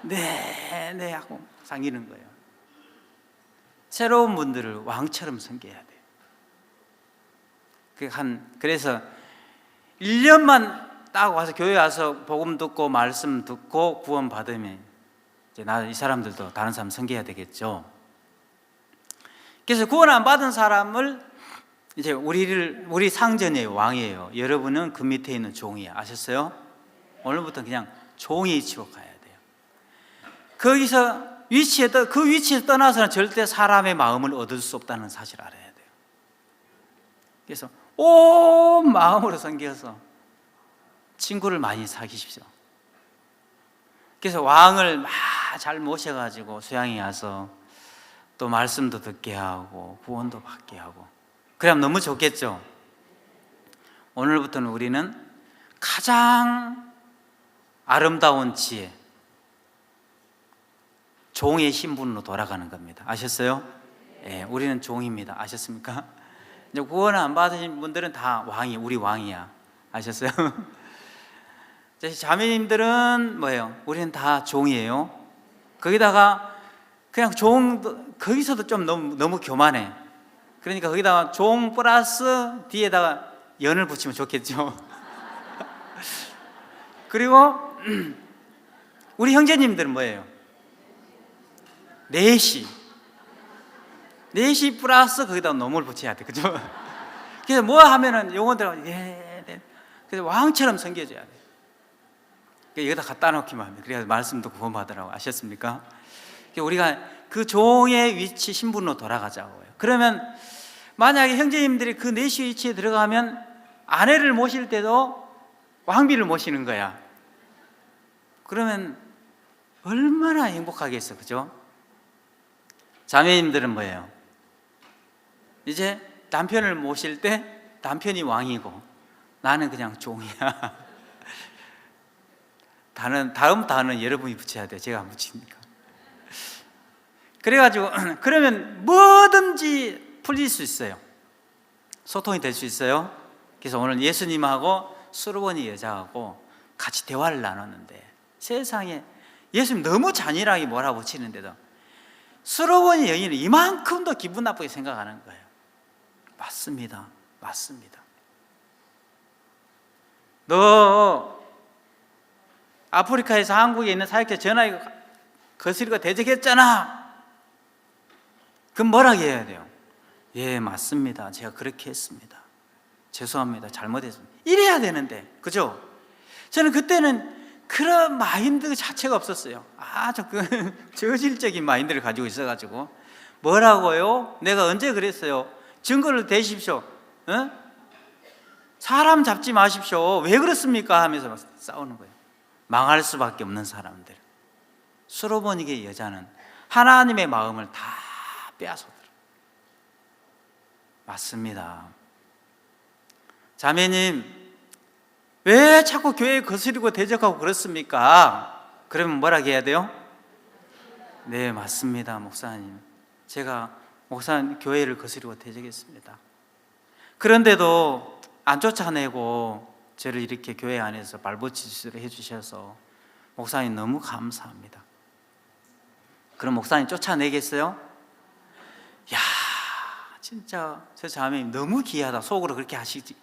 네 하고 상기는 거예요. 새로운 분들을 왕처럼 섬겨야 돼요. 그래서 1년만 딱 와서 교회 와서 복음 듣고 말씀 듣고 구원 받으면 이제 이 사람들도 다른 사람 섬겨야 되겠죠. 그래서 구원 안 받은 사람을 이제 우리 상전이에요, 왕이에요. 여러분은 그 밑에 있는 종이에요. 아셨어요? 오늘부터 그냥 종의 위치로 가야 돼요. 거기서 그 위치에 떠나서는 절대 사람의 마음을 얻을 수 없다는 사실을 알아야 돼요. 그래서 온 마음으로 섬겨서 친구를 많이 사귀십시오. 그래서 왕을 막 잘 모셔가지고 수양에 와서 또 말씀도 듣게 하고 구원도 받게 하고 그러면 너무 좋겠죠. 오늘부터는 우리는 가장 아름다운 지혜 종의 신분으로 돌아가는 겁니다. 아셨어요? 예, 우리는 종입니다. 아셨습니까? 이제 구원 안 받으신 분들은 다 우리 왕이야. 아셨어요? 자매님들은 뭐예요? 우리는 다 종이에요. 거기다가 그냥 거기서도 좀 너무 교만해. 그러니까 거기다가 종 플러스 뒤에다가 연을 붙이면 좋겠죠. 그리고 우리 형제님들은 뭐예요? 내시 플러스 거기다 놈을 붙여야 돼. 그죠? 그래서 뭐 하면은 영혼들하고 그래서 왕처럼 섬겨줘야 돼. 여기다 갖다 놓기만 하면 그래야 말씀도 구원받으라고. 아셨습니까? 우리가 그 종의 위치 신분으로 돌아가자고요. 그러면 만약에 형제님들이 그 내시 위치에 들어가면 아내를 모실 때도 왕비를 모시는 거야. 그러면 얼마나 행복하겠어. 그죠? 자매님들은 뭐예요? 이제 남편을 모실 때 남편이 왕이고 나는 그냥 종이야. 다음 단어는 여러분이 붙여야 돼요. 제가 안 붙입니까? 그래가지고 그러면 뭐든지 풀릴 수 있어요. 소통이 될 수 있어요. 그래서 오늘 예수님하고 수르보니 여자하고 같이 대화를 나눴는데 세상에 예수님 너무 잔인하게 몰아붙이는데도 수르보니 여인은 이만큼도 기분 나쁘게 생각하는 거예요. 맞습니다. 너 아프리카에서 한국에 있는 사역자 전화기 거스리고 대적했잖아. 그럼 뭐라고 해야 돼요? 예, 맞습니다. 제가 그렇게 했습니다. 죄송합니다. 잘못했습니다. 이래야 되는데, 그죠? 저는 그때는 그런 마인드 자체가 없었어요. 아주 저질적인 마인드를 가지고 있어가지고 뭐라고요? 내가 언제 그랬어요? 증거를 대십시오. 어? 사람 잡지 마십시오. 왜 그렇습니까? 하면서 막 싸우는 거예요. 망할 수밖에 없는 사람들. 솔로몬에게 여자는 하나님의 마음을 다 빼앗아들어요. 맞습니다. 자매님, 왜 자꾸 교회에 거스리고 대적하고 그렇습니까? 그러면 뭐라 해야 돼요? 네, 맞습니다, 목사님. 제가 목사님 교회를 거스리고 대적했습니다. 그런데도 안 쫓아내고 저를 이렇게 교회 안에서 발붙이시를 해주셔서 목사님 너무 감사합니다. 그럼 목사님 쫓아내겠어요? 야, 진짜 저 자매님 너무 귀하다. 속으로 그렇게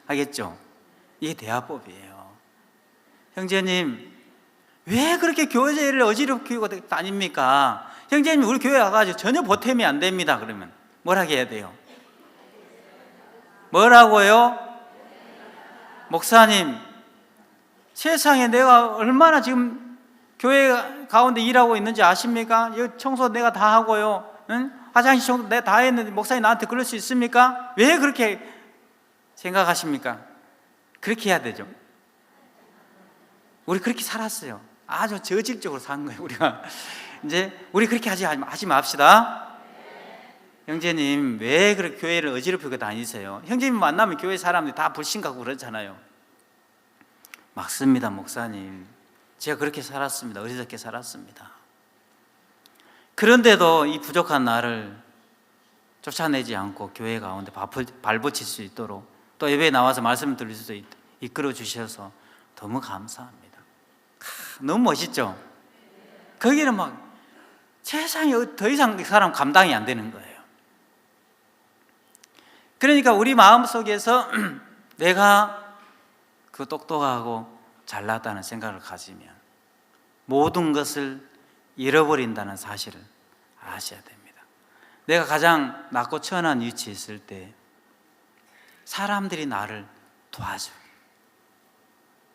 하겠죠? 이게 대화법이에요. 형제님, 왜 그렇게 교회를 어지럽히고 다닙니까? 형제님, 우리 교회 와가지고 전혀 보탬이 안 됩니다. 그러면 뭐라 해야 돼요? 뭐라고요? 목사님, 세상에 내가 얼마나 지금 교회 가운데 일하고 있는지 아십니까? 여기 청소 내가 다 하고요. 응? 화장실 청소 내가 다 했는데 목사님 나한테 그럴 수 있습니까? 왜 그렇게 생각하십니까? 그렇게 해야 되죠. 우리 그렇게 살았어요. 아주 저질적으로 산 거예요. 우리가 이제 우리 그렇게 하지 맙시다. 형제님, 왜 그렇게 교회를 어지럽히고 다니세요? 형제님 만나면 교회 사람들이 다 불신가고 그러잖아요. 맞습니다, 목사님. 제가 그렇게 살았습니다. 어리석게 살았습니다. 그런데도 이 부족한 나를 쫓아내지 않고 교회 가운데 발붙일 수 있도록 또 예배에 나와서 말씀을 들을 수 있도록 이끌어 주셔서 너무 감사합니다. 너무 멋있죠? 거기는 막 세상에 더 이상 사람 감당이 안 되는 거예요. 그러니까 우리 마음속에서 내가 그 똑똑하고 잘났다는 생각을 가지면 모든 것을 잃어버린다는 사실을 아셔야 됩니다. 내가 가장 낮고 천한 위치에 있을 때 사람들이 나를 도와줘요.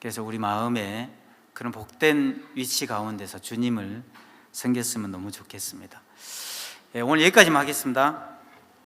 그래서 우리 마음에 그런 복된 위치 가운데서 주님을 섬겼으면 너무 좋겠습니다. 오늘 여기까지만 하겠습니다.